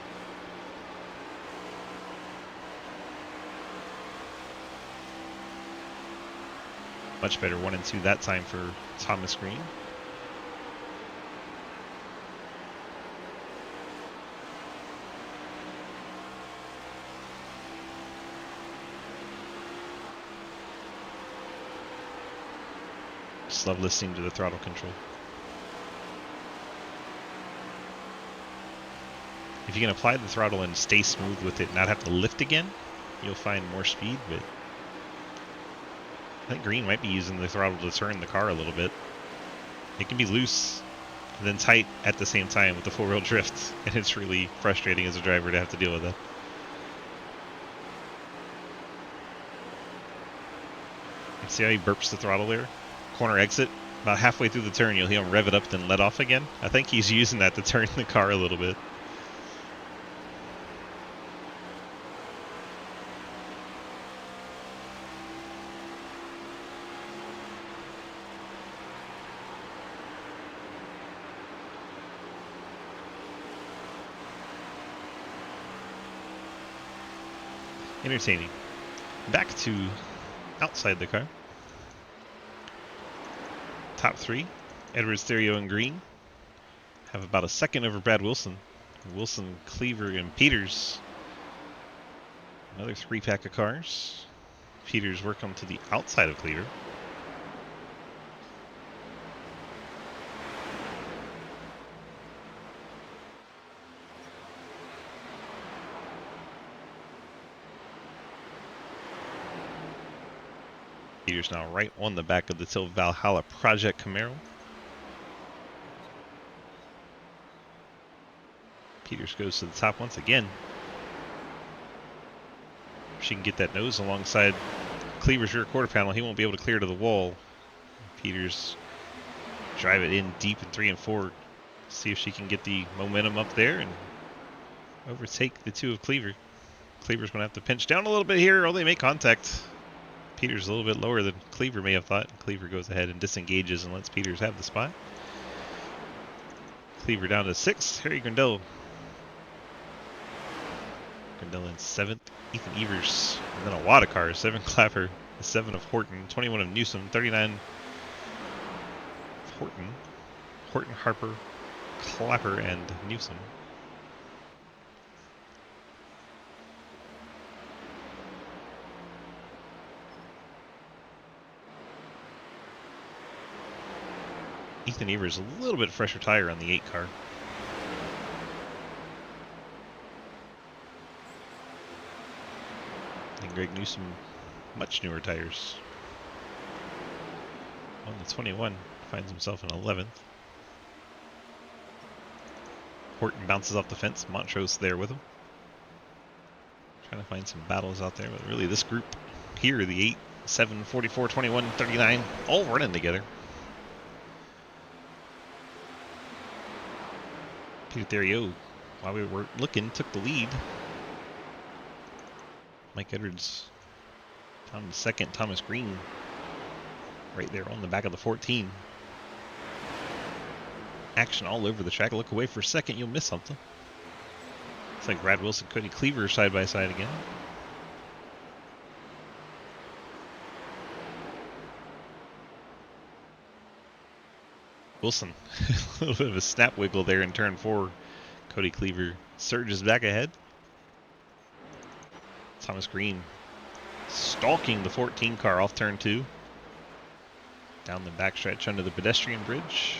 Much better 1 and 2 that time for Thomas Green. Just love listening to the throttle control. If you can apply the throttle and stay smooth with it, not have to lift again, you'll find more speed, but I think Green might be using the throttle to turn the car a little bit. It can be loose and then tight at the same time with the 4-wheel drift, and it's really frustrating as a driver to have to deal with that. You see how he burps the throttle there? Corner exit. About halfway through the turn, you'll hear him rev it up, then let off again. I think he's using that to turn the car a little bit. Entertaining. Back to outside the car. Top 3, Edwards, Therio, and Green have about a second over Brad Wilson. Wilson, Cleaver, and Peters. Another 3-pack of cars. Peters work them to the outside of Cleaver. Peters now right on the back of the Till Valhalla Project Camaro. Peters goes to the top once again. If she can get that nose alongside Cleaver's rear quarter panel, he won't be able to clear to the wall. Peters drive it in deep in 3 and 4. See if she can get the momentum up there and overtake the 2 of Cleaver. Cleaver's going to have to pinch down a little bit here, or they make contact. Peters a little bit lower than Cleaver may have thought. Cleaver goes ahead and disengages and lets Peters have the spot. Cleaver down to 6. Harry Grindell. Grindell in 7th. Ethan Evers. And then a lot of cars. 7 Clapper. 7 of Horton. 21 of Newsom. 39 of Horton. Horton, Harper, Clapper, and Newsom. Ethan Evers a little bit fresher tire on the 8 car. And Greg Newsom, much newer tires. On the 21, finds himself in 11th. Horton bounces off the fence. Montrose there with him. Trying to find some battles out there, but really this group here, the 8, 7, 44, 21, 39, all running together. Peter Therio, while we were looking, took the lead. Mike Edwards down to 2nd. Thomas Green right there on the back of the 14. Action all over the track. Look away for a second, you'll miss something. It's like Brad Wilson, Cody Cleaver side by side again. Wilson, a little bit of a snap wiggle there in turn 4. Cody Cleaver surges back ahead. Thomas Green stalking the 14 car off turn 2. Down the backstretch under the pedestrian bridge.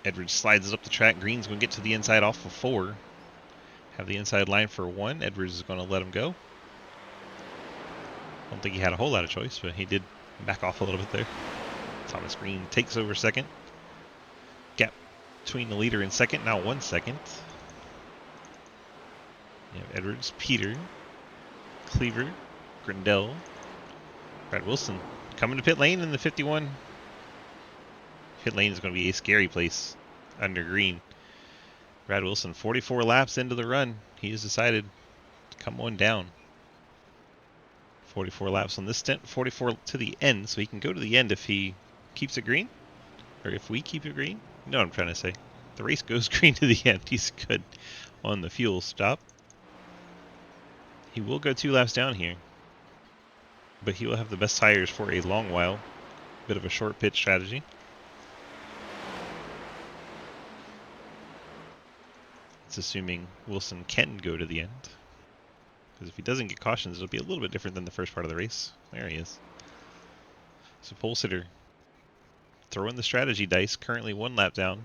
Edwards slides it up the track. Green's going to get to the inside off of 4. have the inside line for 1. Edwards is going to let him go. I don't think he had a whole lot of choice, but he did back off a little bit there. Thomas Green takes over second. Gap between the leader and second, now 1 second. You have Edwards, Peter, Cleaver, Grindell, Brad Wilson coming to pit lane in the 51. Pit lane is going to be a scary place under green. Brad Wilson, 44 laps into the run. He has decided to come on down. 44 laps on this stint, 44 to the end, so he can go to the end if he keeps it green, or if we keep it green. You know what I'm trying to say. The race goes green to the end. He's good on the fuel stop. He will go 2 laps down here, but he will have the best tires for a long while. Bit of a short pit strategy. It's assuming Wilson can go to the end. Because if he doesn't get cautions, it'll be a little bit different than the first part of the race. There he is. So pole sitter throwing the strategy dice, currently 1 lap down.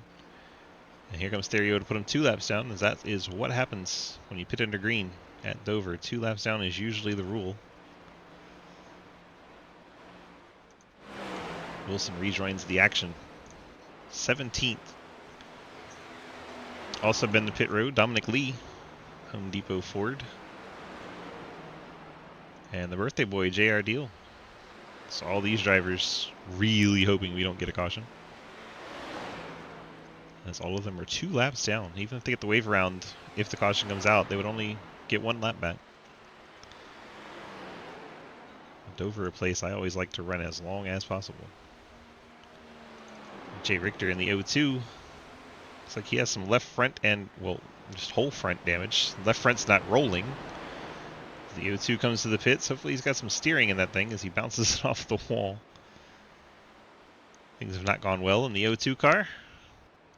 And here comes Stereo to put him 2 laps down, as that is what happens when you pit under green at Dover. 2 laps down is usually the rule. Wilson rejoins the action. 17th. Also been to pit road, Dominic Lee, Home Depot Ford. And the birthday boy, JR Deal. So all these drivers really hoping we don't get a caution. As all of them are 2 laps down. Even if they get the wave around, if the caution comes out, they would only get 1 lap back. Dover, a place I always like to run as long as possible. Jay Richter in the 02. Looks like he has some left front and, well, just whole front damage. Left front's not rolling. The O2 comes to the pits. Hopefully he's got some steering in that thing as he bounces it off the wall. Things have not gone well in the O2 car.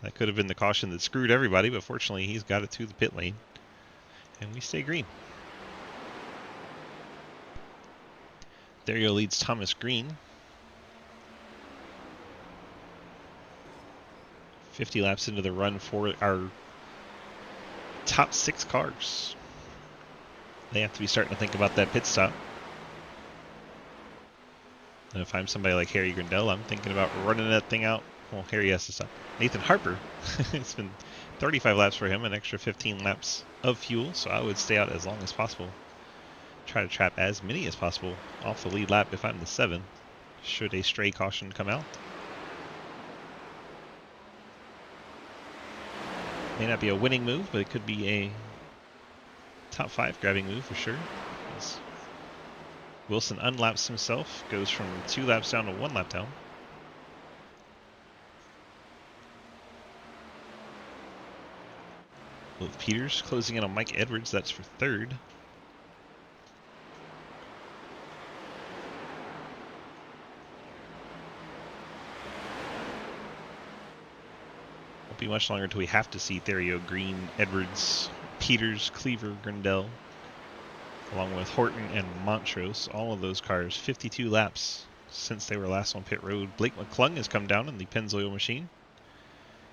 That could have been the caution that screwed everybody, but fortunately he's got it to the pit lane. And we stay green. Dario leads Thomas Green. 50 laps into the run for our top 6 cars. They have to be starting to think about that pit stop. And if I'm somebody like Harry Grindell, I'm thinking about running that thing out. Well, Harry has to stop. Nathan Harper, it's been 35 laps for him, an extra 15 laps of fuel, so I would stay out as long as possible. Try to trap as many as possible off the lead lap if I'm the 7th, should a stray caution come out. May not be a winning move, but it could be a top 5 grabbing move for sure. As Wilson unlaps himself, goes from 2 laps down to 1 lap down. With Peters closing in on Mike Edwards, that's for 3rd. Won't be much longer until we have to see Therio, Green, Edwards, Peters, Cleaver, Grindell, along with Horton and Montrose. All of those cars, 52 laps since they were last on pit road. Blake McClung has come down in the Pennzoil machine.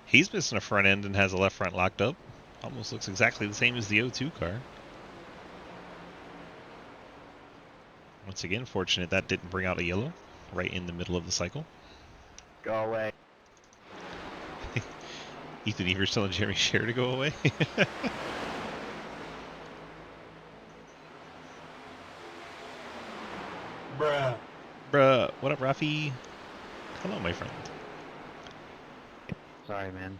He's missing a front end and has a left front locked up. Almost looks exactly the same as the O2 car. Once again, fortunate that didn't bring out a yellow right in the middle of the cycle. Go away. Ethan Evers telling Jeremy Scher to go away. Bruh. Bruh, what up, Rafi? Hello, my friend. Sorry, man.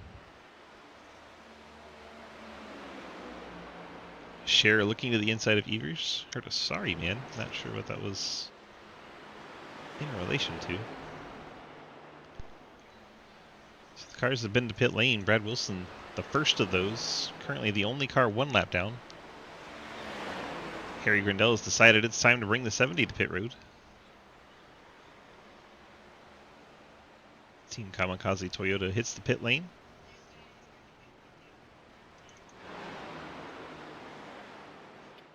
Scher looking to the inside of Evers. Heard a sorry, man. Not sure what that was in relation to. So the cars have been to pit lane. Brad Wilson, the first of those. Currently the only car 1 lap down. Harry Grindell has decided it's time to bring the 70 to pit road. Team Kamikaze Toyota hits the pit lane.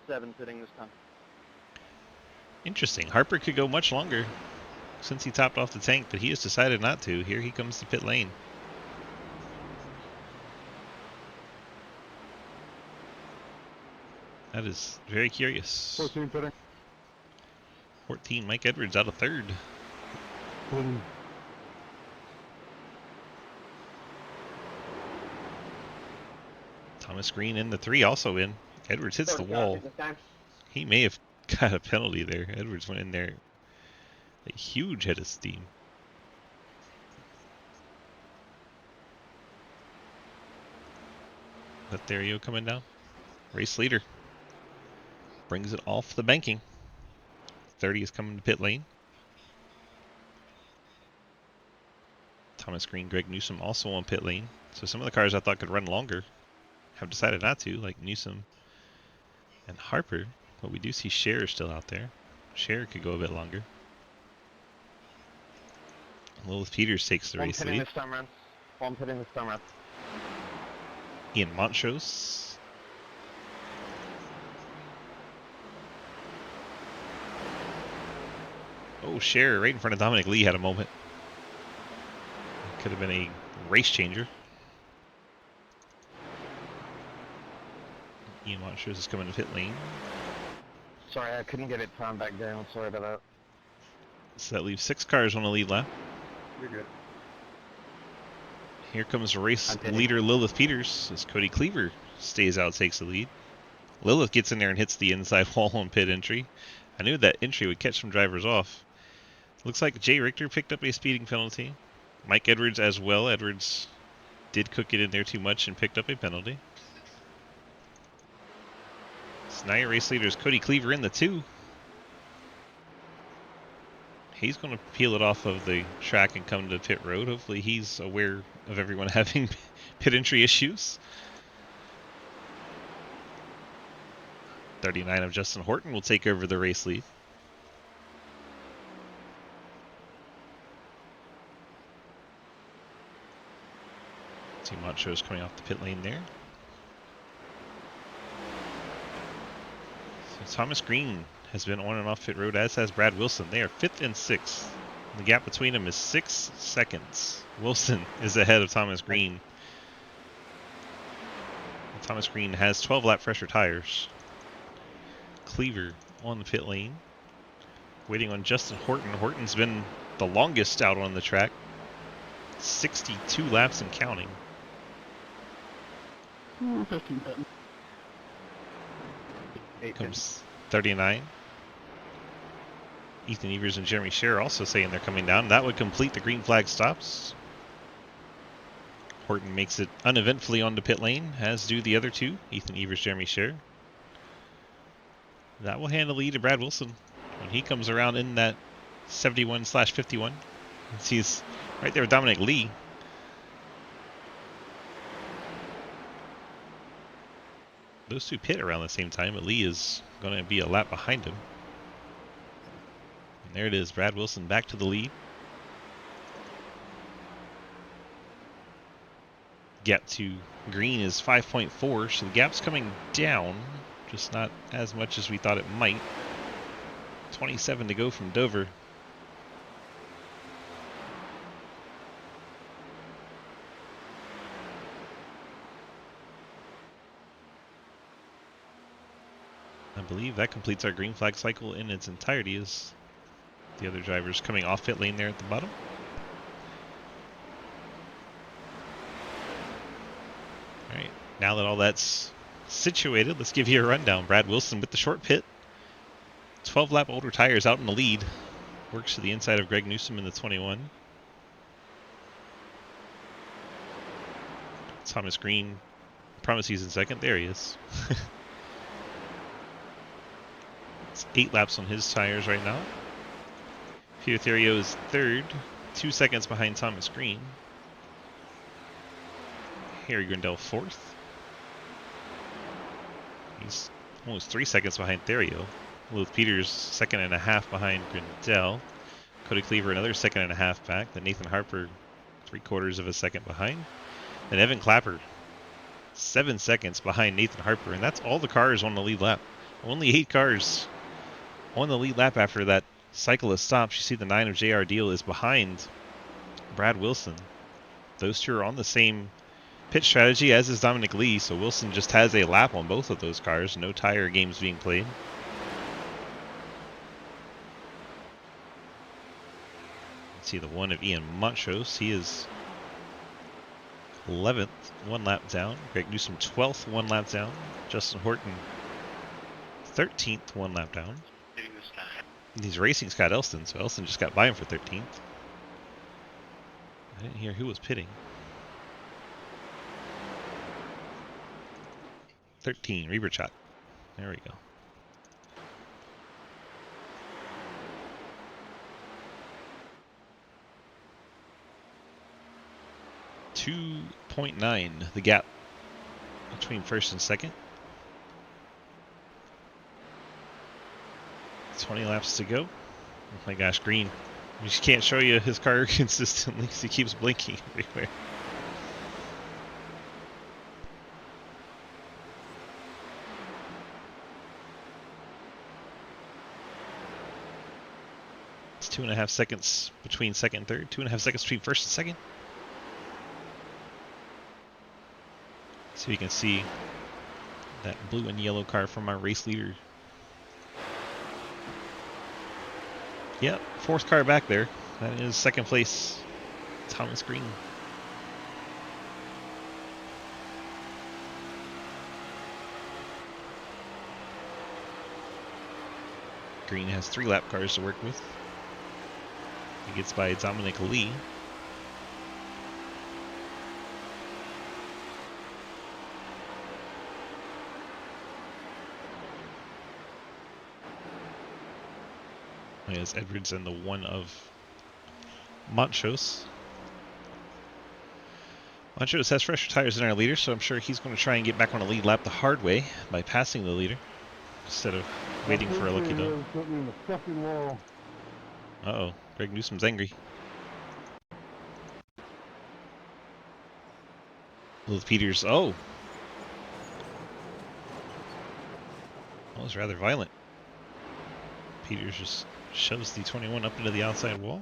Seven sitting this time. Interesting. Harper could go much longer since he topped off the tank, but he has decided not to. Here he comes to pit lane. That is very curious. 14 pitting. 14, Mike Edwards out of third. Thomas Green in the 3, also in. Edwards hits the wall. He may have got a penalty there. Edwards went in there a huge head of steam. Lothario coming down. Race leader. Brings it off the banking. 30 is coming to pit lane. Thomas Green, Greg Newsom also on pit lane. So some of the cars I thought could run longer have decided not to, like Newsom and Harper. But we do see Scherer still out there. Scherer could go a bit longer. Lilith Peters takes the race lead. One pitting this time run. Ian Montrose. Oh, Scherer right in front of Dominic Lee had a moment. Could have been a race changer. Ian Montrose is coming to pit lane. Sorry, I couldn't get it timed back down. Sorry about that. So that leaves 6 cars on the lead lap. You're good. Here comes race I'm pitting. leader Lilith Peters as Cody Cleaver stays out, takes the lead. Lilith gets in there and hits the inside wall on pit entry. I knew that entry would catch some drivers off. Looks like Jay Richter picked up a speeding penalty. Mike Edwards as well. Edwards did cook it in there too much and picked up a penalty. So now your race leader is Cody Cleaver in the 2. He's going to peel it off of the track and come to pit road. Hopefully he's aware of everyone having pit entry issues. 39 of Justin Horton will take over the race lead. See Montrose coming off the pit lane there. So Thomas Green has been on and off pit road, as has Brad Wilson. They are 5th and 6th. The gap between them is 6 seconds. Wilson is ahead of Thomas Green. Thomas Green has 12 lap fresher tires. Cleaver on the pit lane, waiting on Justin Horton. Horton's been the longest out on the track, 62 laps and counting. 15 pitting. 8 Comes 39. Ethan Evers and Jeremy Scherer also saying they're coming down. That would complete the green flag stops. Horton makes it uneventfully onto pit lane, as do the other 2, Ethan Evers, Jeremy Scherer. That will hand the lead to Brad Wilson when he comes around in that 71/51. He's right there with Dominic Lee. Those 2 pit around the same time, but Lee is going to be a lap behind him. And there it is, Brad Wilson back to the lead. Gap to Green is 5.4, so the gap's coming down, just not as much as we thought it might. 27 to go from Dover. I believe that completes our green flag cycle in its entirety, as the other drivers coming off pit lane there at the bottom. Alright, now that all that's situated, let's give you a rundown. Brad Wilson with the short pit. 12 lap older tires out in the lead. Works to the inside of Greg Newsom in the 21. Thomas Green, promise he's in second. There he is. It's 8 laps on his tires right now. Peter Therio is third, 2 seconds behind Thomas Green. Harry Grindell fourth. He's almost 3 seconds behind Therio. Lilith Peters 2.5 behind Grindell. Cody Cleaver another 2.5 back. Then Nathan Harper 3/4 of a second behind. And Evan Clapper 7 seconds behind Nathan Harper. And that's all the cars on the lead lap. Only 8 cars on the lead lap after that cyclist stops. You see the 9 of JR Deal is behind Brad Wilson. Those 2 are on the same Pit strategy, as is Dominic Lee, so Wilson just has a lap on both of those cars. No tire games being played. Let's see the one of Ian Montrose. He is 11th, 1 lap down. Greg Newsom 12th, 1 lap down. Justin Horton 13th, 1 lap down. He's racing Scott Elston, so Elston just got by him for 13th. I didn't hear who was pitting. 13, Reberchot. There we go. .9 the gap between first and second. 20 laps to go. Oh my gosh, Green. We just can't show you his car consistently because he keeps blinking everywhere. It's 2.5 seconds between second and third. 2.5 seconds between first and second. So you can see that blue and yellow car from our race leader. Yep, 4th car back there. That is second place, Thomas Green. Green has 3 lap cars to work with. He gets by Dominic Lee. He has Edwards and the one of Montrose. Montrose has fresher tires than our leader, so I'm sure he's going to try and get back on a lead lap the hard way by passing the leader instead of waiting for a lucky dog. Uh-oh, Greg Newsom's angry. Lilith Peters, oh! That was rather violent. Peters just shoves the 21 up into the outside wall.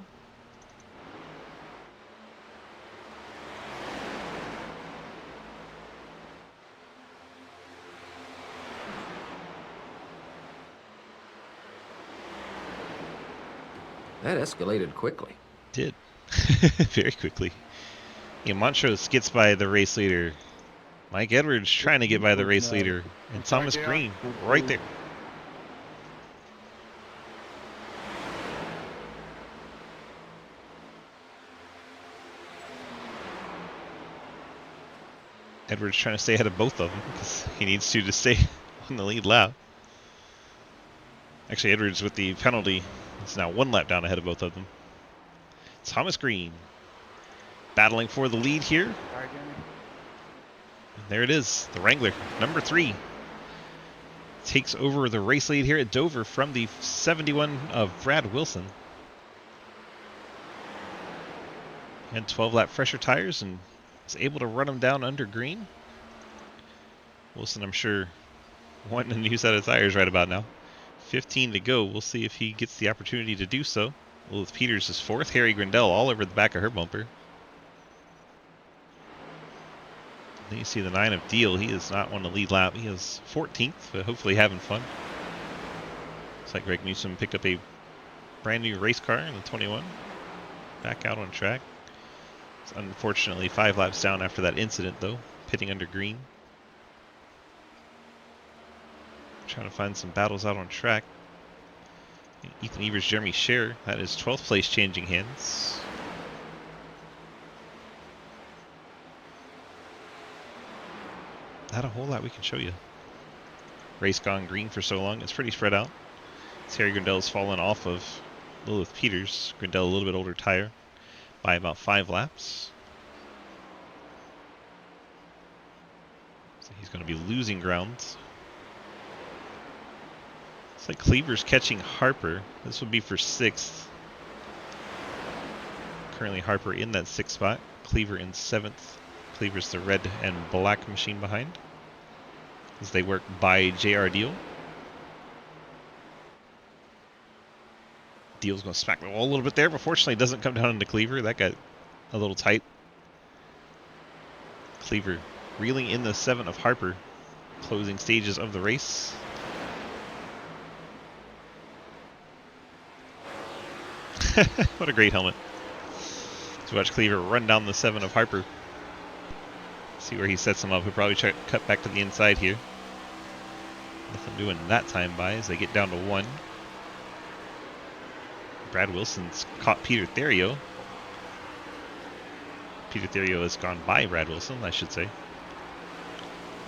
That escalated quickly. Did. Very quickly. Yeah, Montrose gets by the race leader. Mike Edwards trying to get by the race leader. And Thomas Green right there. Edwards trying to stay ahead of both of them because he needs to stay on the lead lap. Actually, Edwards with the penalty is now 1 lap down ahead of both of them. Thomas Green battling for the lead here. And there it is, the Wrangler, number 3. Takes over the race lead here at Dover from the 71 of Brad Wilson. And 12 lap fresher tires and is able to run him down under Green. Wilson, I'm sure, wanting a new set of tires right about now. 15 to go. We'll see if he gets the opportunity to do so. Lilith Peters is 4th. Harry Grindell all over the back of her bumper. Then you see the 9 of Deal. He is not on the lead lap. He is 14th, but hopefully having fun. Looks like Greg Newsom picked up a brand new race car in the 21. Back out on track. It's unfortunately 5 laps down after that incident, though. Pitting under Green. Trying to find some battles out on track. Ethan Evers, Jeremy Scher. That is 12th place changing hands. Not a whole lot we can show you. Race gone green for so long. It's pretty spread out. Terry Grindell's fallen off of Lilith Peters. Grindell a little bit older tire by about 5 laps. So he's going to be losing ground. Looks like Cleaver's catching Harper. This would be for 6th. Currently Harper in that 6th spot. Cleaver in 7th. Cleaver's the red and black machine behind, as they work by JR Deal. Deal's going to smack the wall a little bit there, but fortunately it doesn't come down into Cleaver. That got a little tight. Cleaver reeling in the 7 of Harper. Closing stages of the race. What a great helmet. To watch Cleaver run down the 7 of Harper. See where he sets him up. He'll probably try to cut back to the inside here. Nothing doing that time by as they get down to 1. Brad Wilson's caught Peter Therio. Peter Therio has gone by Brad Wilson, I should say.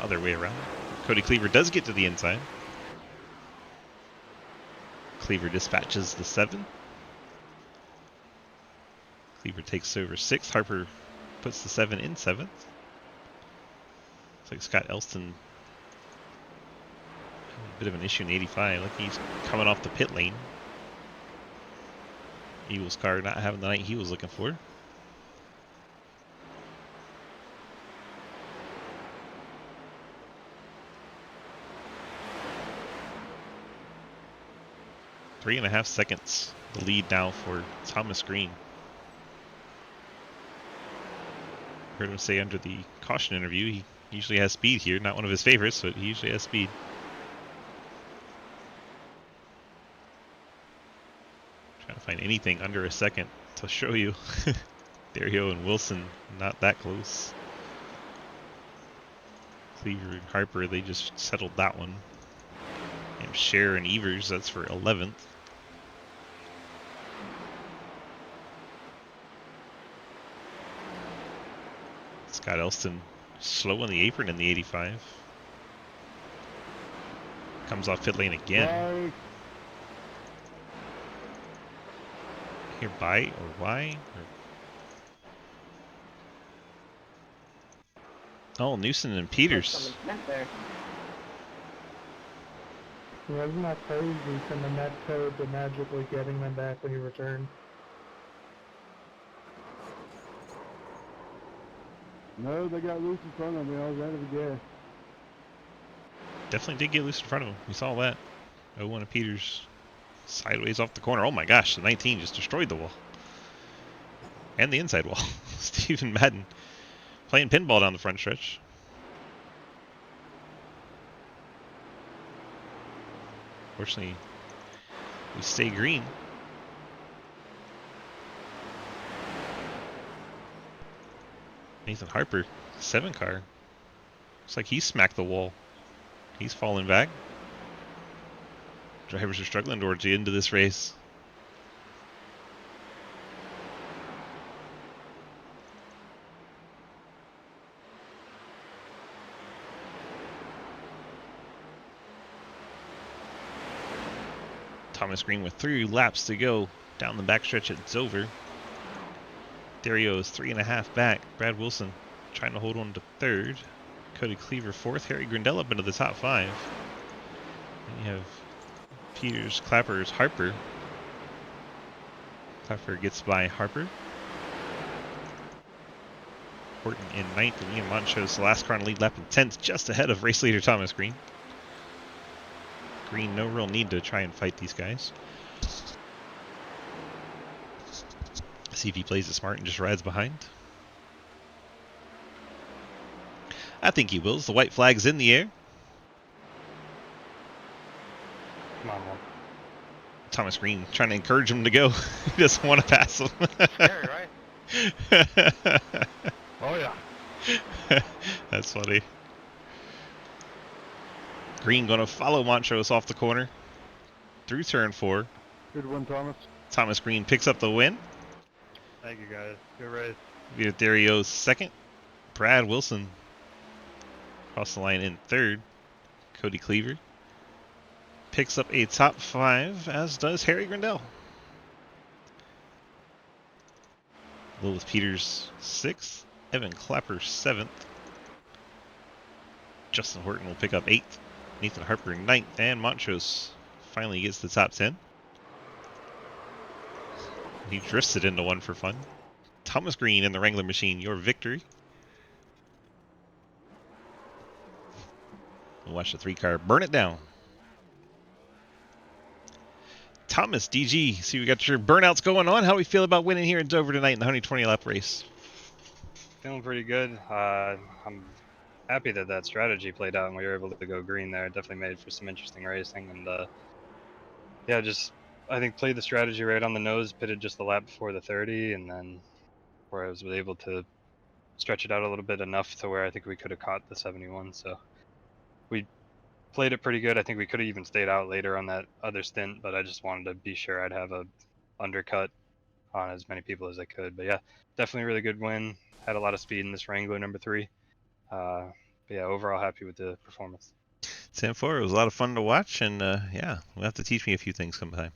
Other way around. Cody Cleaver does get to the inside. Cleaver dispatches the 7. Cleaver takes over 6. Harper puts the 7 in 7th. Looks like Scott Elston. A bit of an issue in 85. Like he's coming off the pit lane. Eagles car not having the night he was looking for. Three and a half seconds. The lead now for Thomas Green. Heard him say under the caution interview he usually has speed here. Not one of his favorites, but he usually has speed. Trying to find anything under a second to show you. Therio and Wilson not that close. Cleaver and Harper, they just settled that one. And Scher and Evers, that's for 11th. Scott Elston slow on the apron in the 85. Comes off pit lane again. Here by or why? Oh, Newson and Peters. Yeah, isn't that crazy from the net code to magically getting them back when you return? No, they got loose in front of me. I was out of the gas. Definitely did get loose in front of him. We saw that. 0-1 of Peters. Sideways off the corner. Oh my gosh, the 19 just destroyed the wall. And the inside wall. Stephen Madden playing pinball down the front stretch. Fortunately, we stay green. Nathan Harper, 7 car. Looks like he smacked the wall. He's falling back. Drivers are struggling towards the end of this race. Thomas Green with 3 laps to go down the backstretch at Dover. Therio is 3.5 back. Brad Wilson trying to hold on to 3rd. Cody Cleaver 4th. Harry Grindell up into the top 5. Then you have Peters, Clappers, Harper. Clapper gets by Harper. Horton in 9th, and Ian Montrose the last car on the lead lap in 10th, just ahead of race leader Thomas Green. Green, no real need to try and fight these guys. See if he plays it smart and just rides behind. I think he will. The white flag's in the air. Come on, man. Thomas Green trying to encourage him to go. He doesn't want to pass him. Scary, right? Oh, yeah. That's funny. Green going to follow Montrose off the corner through turn 4. Good one, Thomas. Thomas Green picks up the win. Thank you, guys. Good race. Vito Therio's 2nd. Brad Wilson across the line in 3rd. Cody Cleaver picks up a top 5, as does Harry Grindell. Lilith Peters 6th. Evan Clapper 7th. Justin Horton will pick up 8th. Nathan Harper 9th. And Montrose finally gets the top 10. He drifts it into 1 for fun. Thomas Green in the Wrangler machine, your victory. We'll watch the 3 car burn it down. Thomas, DG, see we got your burnouts going on. How do we feel about winning here in Dover tonight in the 120 lap race? feeling pretty good. I'm happy that that strategy played out and we were able to go green there. It definitely made for some interesting racing, and yeah, just I think played the strategy right on the nose, pitted just the lap before the 30, and then where I was able to stretch it out a little bit enough to where I think we could have caught the 71. So we played it pretty good. I think we could have even stayed out later on that other stint, but I just wanted to be sure I'd have a undercut on as many people as I could. But yeah, definitely a really good win. Had a lot of speed in this Wrangler number 3. But yeah, overall happy with the performance. Sam 4, it was a lot of fun to watch, and yeah, you'll have to teach me a few things sometime.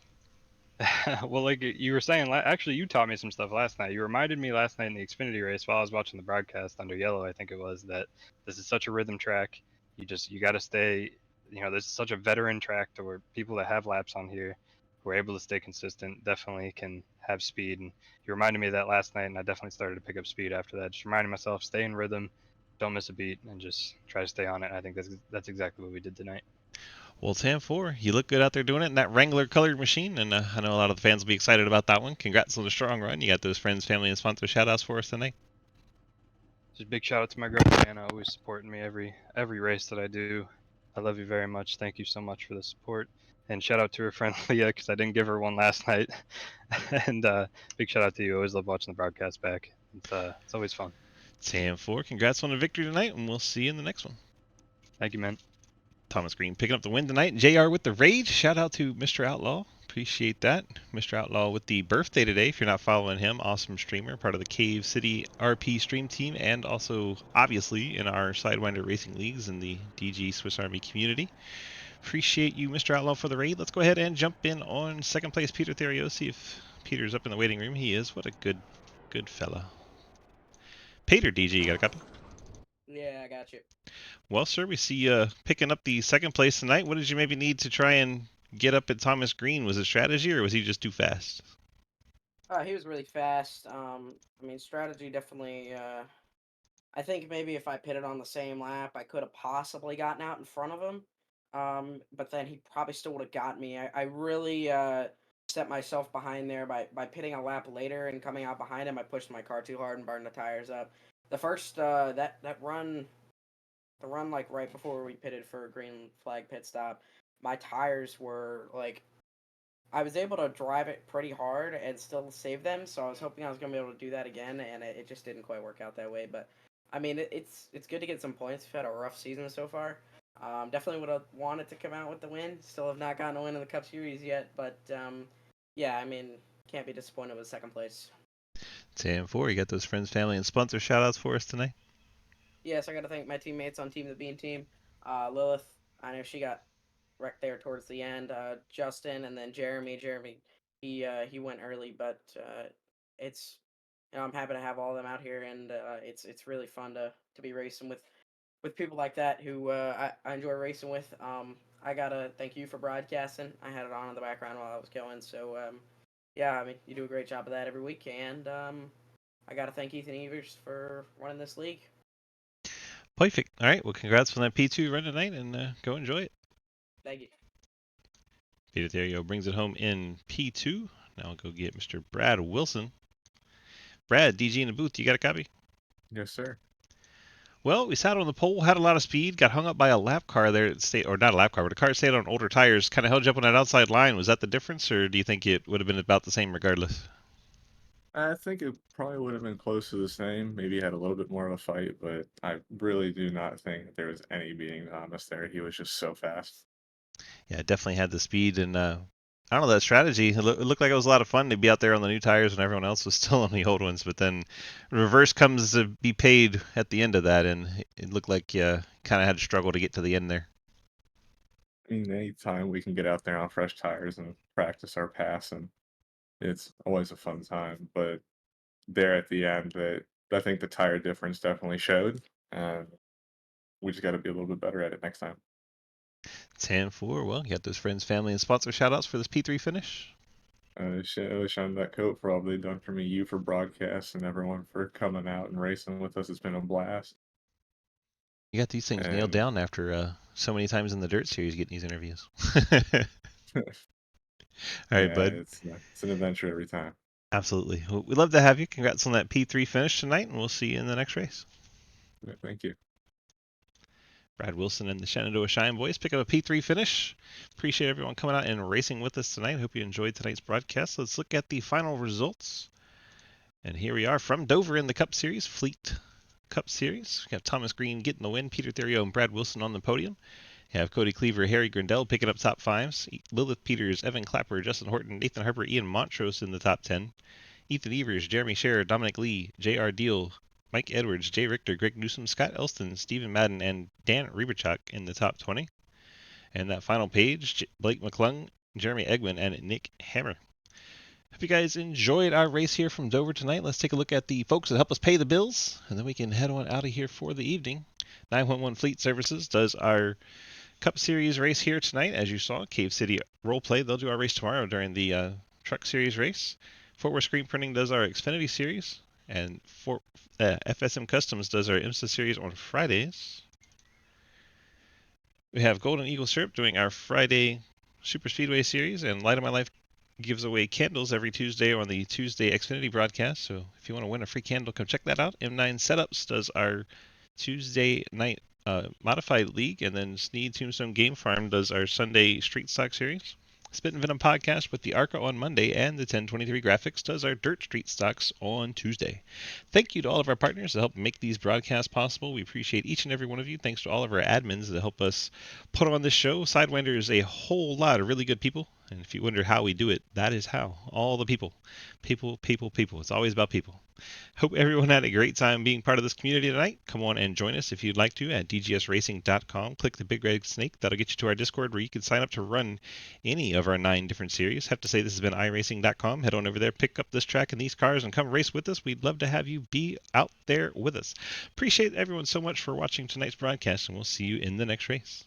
Well, like you were saying, actually, you taught me some stuff last night. You reminded me last night in the Xfinity race while I was watching the broadcast under yellow, I think it was, that this is such a rhythm track. You got to stay, this is such a veteran track to where people that have laps on here who are able to stay consistent definitely can have speed. And you reminded me of that last night, and I definitely started to pick up speed after that. Just reminding myself, stay in rhythm, don't miss a beat, and just try to stay on it. I think that's exactly what we did tonight. Well, Sam 4, you look good out there doing it in that Wrangler colored machine, and I know a lot of the fans will be excited about that one. Congrats on the strong run. You got those friends, family, and sponsor shout-outs for us tonight. Just a big shout out to my girlfriend Anna, always supporting me every race that I do. I love you very much. Thank you so much for the support. And shout out to her friend Leah, because I didn't give her one last night. And big shout out to you. Always love watching the broadcast back. It's always fun. Sam 4, congrats on the victory tonight, and we'll see you in the next one. Thank you, man. Thomas Green picking up the win tonight. JR with the rage. Shout out to Mr. Outlaw. Appreciate that. Mr. Outlaw with the birthday today. If you're not following him, awesome streamer, part of the Cave City RP stream team, and also obviously in our Sidewinder Racing Leagues in the DG Swiss Army community. Appreciate you, Mr. Outlaw, for the raid. Let's go ahead and jump in on second place Peter Therio. See if Peter's up in the waiting room. He is. What a good fella. Peter, DG, you got a copy? Yeah, I got you. Well, sir, we see you picking up the second place tonight. What did you maybe need to try and get up at Thomas Green? Was it strategy, or was he just too fast? He was really fast. I mean, strategy definitely. I think maybe if I pitted on the same lap, I could have possibly gotten out in front of him. But then he probably still would have got me. I really set myself behind there by pitting a lap later and coming out behind him. I pushed my car too hard and burned the tires up. The first that run. The run like right before we pitted for a green flag pit stop, my tires were like, I was able to drive it pretty hard and still save them. So I was hoping I was gonna be able to do that again, and it just didn't quite work out that way. But I mean, it's good to get some points. We've had a rough season so far. Definitely would have wanted to come out with the win. Still have not gotten a win in the Cup Series yet, but yeah, I mean, can't be disappointed with second place. Sam 4, you got those friends, family, and sponsor shout-outs for us tonight? Yes, I got to thank my teammates on Team the Bean team. Lilith, I know she got wrecked there towards the end. Justin, and then Jeremy. Jeremy, he went early, but it's I'm happy to have all of them out here, and it's really fun to be racing with people like that who I enjoy racing with. I gotta thank you for broadcasting. I had it on in the background while I was going, so yeah, I mean, you do a great job of that every week, and I gotta thank Ethan Evers for running this league. Perfect. All right. Well, congrats on that P2 run tonight, and go enjoy it. Thank you. Peter Therio brings it home in P2. Now I'll go get Mr. Brad Wilson. Brad, DG in the booth. You got a copy? Yes, sir. Well, we sat on the pole, had a lot of speed, got hung up by a lap car there at state, or not a lap car, but a car that stayed on older tires, kind of held you up on that outside line. Was that the difference, or do you think it would have been about the same regardless? I think it probably would have been close to the same. Maybe had a little bit more of a fight, but I really do not think there was any beating Thomas there. He was just so fast. Yeah, definitely had the speed, and I don't know, that strategy, it looked like it was a lot of fun to be out there on the new tires when everyone else was still on the old ones, but then reverse comes to be paid at the end of that, and it looked like you kind of had to struggle to get to the end there. I mean, anytime we can get out there on fresh tires and practice our pass, and it's always a fun time. But there at the end, I think the tire difference definitely showed, and we just got to be a little bit better at it next time. 10-4. Well, you got those friends, family, and sponsor shout-outs for this P3 finish. Sean, that coat for all they've done for me, you for broadcast, and everyone for coming out and racing with us. It's been a blast. You got these things nailed down after so many times in the Dirt Series getting these interviews. All right, bud. It's an adventure every time. Absolutely. Well, we'd love to have you. Congrats on that P3 finish tonight, and we'll see you in the next race. Yeah, thank you. Brad Wilson and the Shenandoah Shine Boys pick up a P3 finish. Appreciate everyone coming out and racing with us tonight. Hope you enjoyed tonight's broadcast. Let's look at the final results. And here we are from Dover in the Cup Series, Fleet Cup Series. We have Thomas Green getting the win, Peter Therio and Brad Wilson on the podium. You have Cody Cleaver, Harry Grindell picking up top fives. Lilith Peters, Evan Clapper, Justin Horton, Nathan Harper, Ian Montrose in the top 10. Ethan Evers, Jeremy Scherer, Dominic Lee, J.R. Deal, Mike Edwards, Jay Richter, Greg Newsom, Scott Elston, Stephen Madden, and Dan Rieberchuk in the top 20. And that final page, Blake McClung, Jeremy Eggman, and Nick Hammer. Hope you guys enjoyed our race here from Dover tonight. Let's take a look at the folks that help us pay the bills, and then we can head on out of here for the evening. 911 Fleet Services does our Cup Series race here tonight. As you saw, Cave City Roleplay, they'll do our race tomorrow during the Truck Series race. Fort Worth Screen Printing does our Xfinity Series, and FSM Customs does our IMSA Series on Fridays. We have Golden Eagle Syrup doing our Friday Super Speedway Series, and Light of My Life gives away candles every Tuesday on the Tuesday Xfinity broadcast. So if you want to win a free candle, come check that out. M9 Setups does our Tuesday night Modified League, and then Sneed Tombstone Game Farm does our Sunday Street Stock Series. Spit and Venom Podcast with the ARCA on Monday, and the 1023 Graphics does our Dirt Street Stocks on Tuesday. Thank you to all of our partners that help make these broadcasts possible. We appreciate each and every one of you. Thanks to all of our admins that help us put on this show. Sidewinder is a whole lot of really good people, and if you wonder how we do it, that is how. All the people. People, people, people. It's always about people. Hope everyone had a great time being part of this community tonight. Come on and join us if you'd like to at dgsracing.com. Click the big red snake. That'll get you to our Discord where you can sign up to run any of our 9 different series. Have to say this has been iRacing.com. Head on over there, pick up this track and these cars, and come race with us. We'd love to have you be out there with us. Appreciate everyone so much for watching tonight's broadcast, and we'll see you in the next race.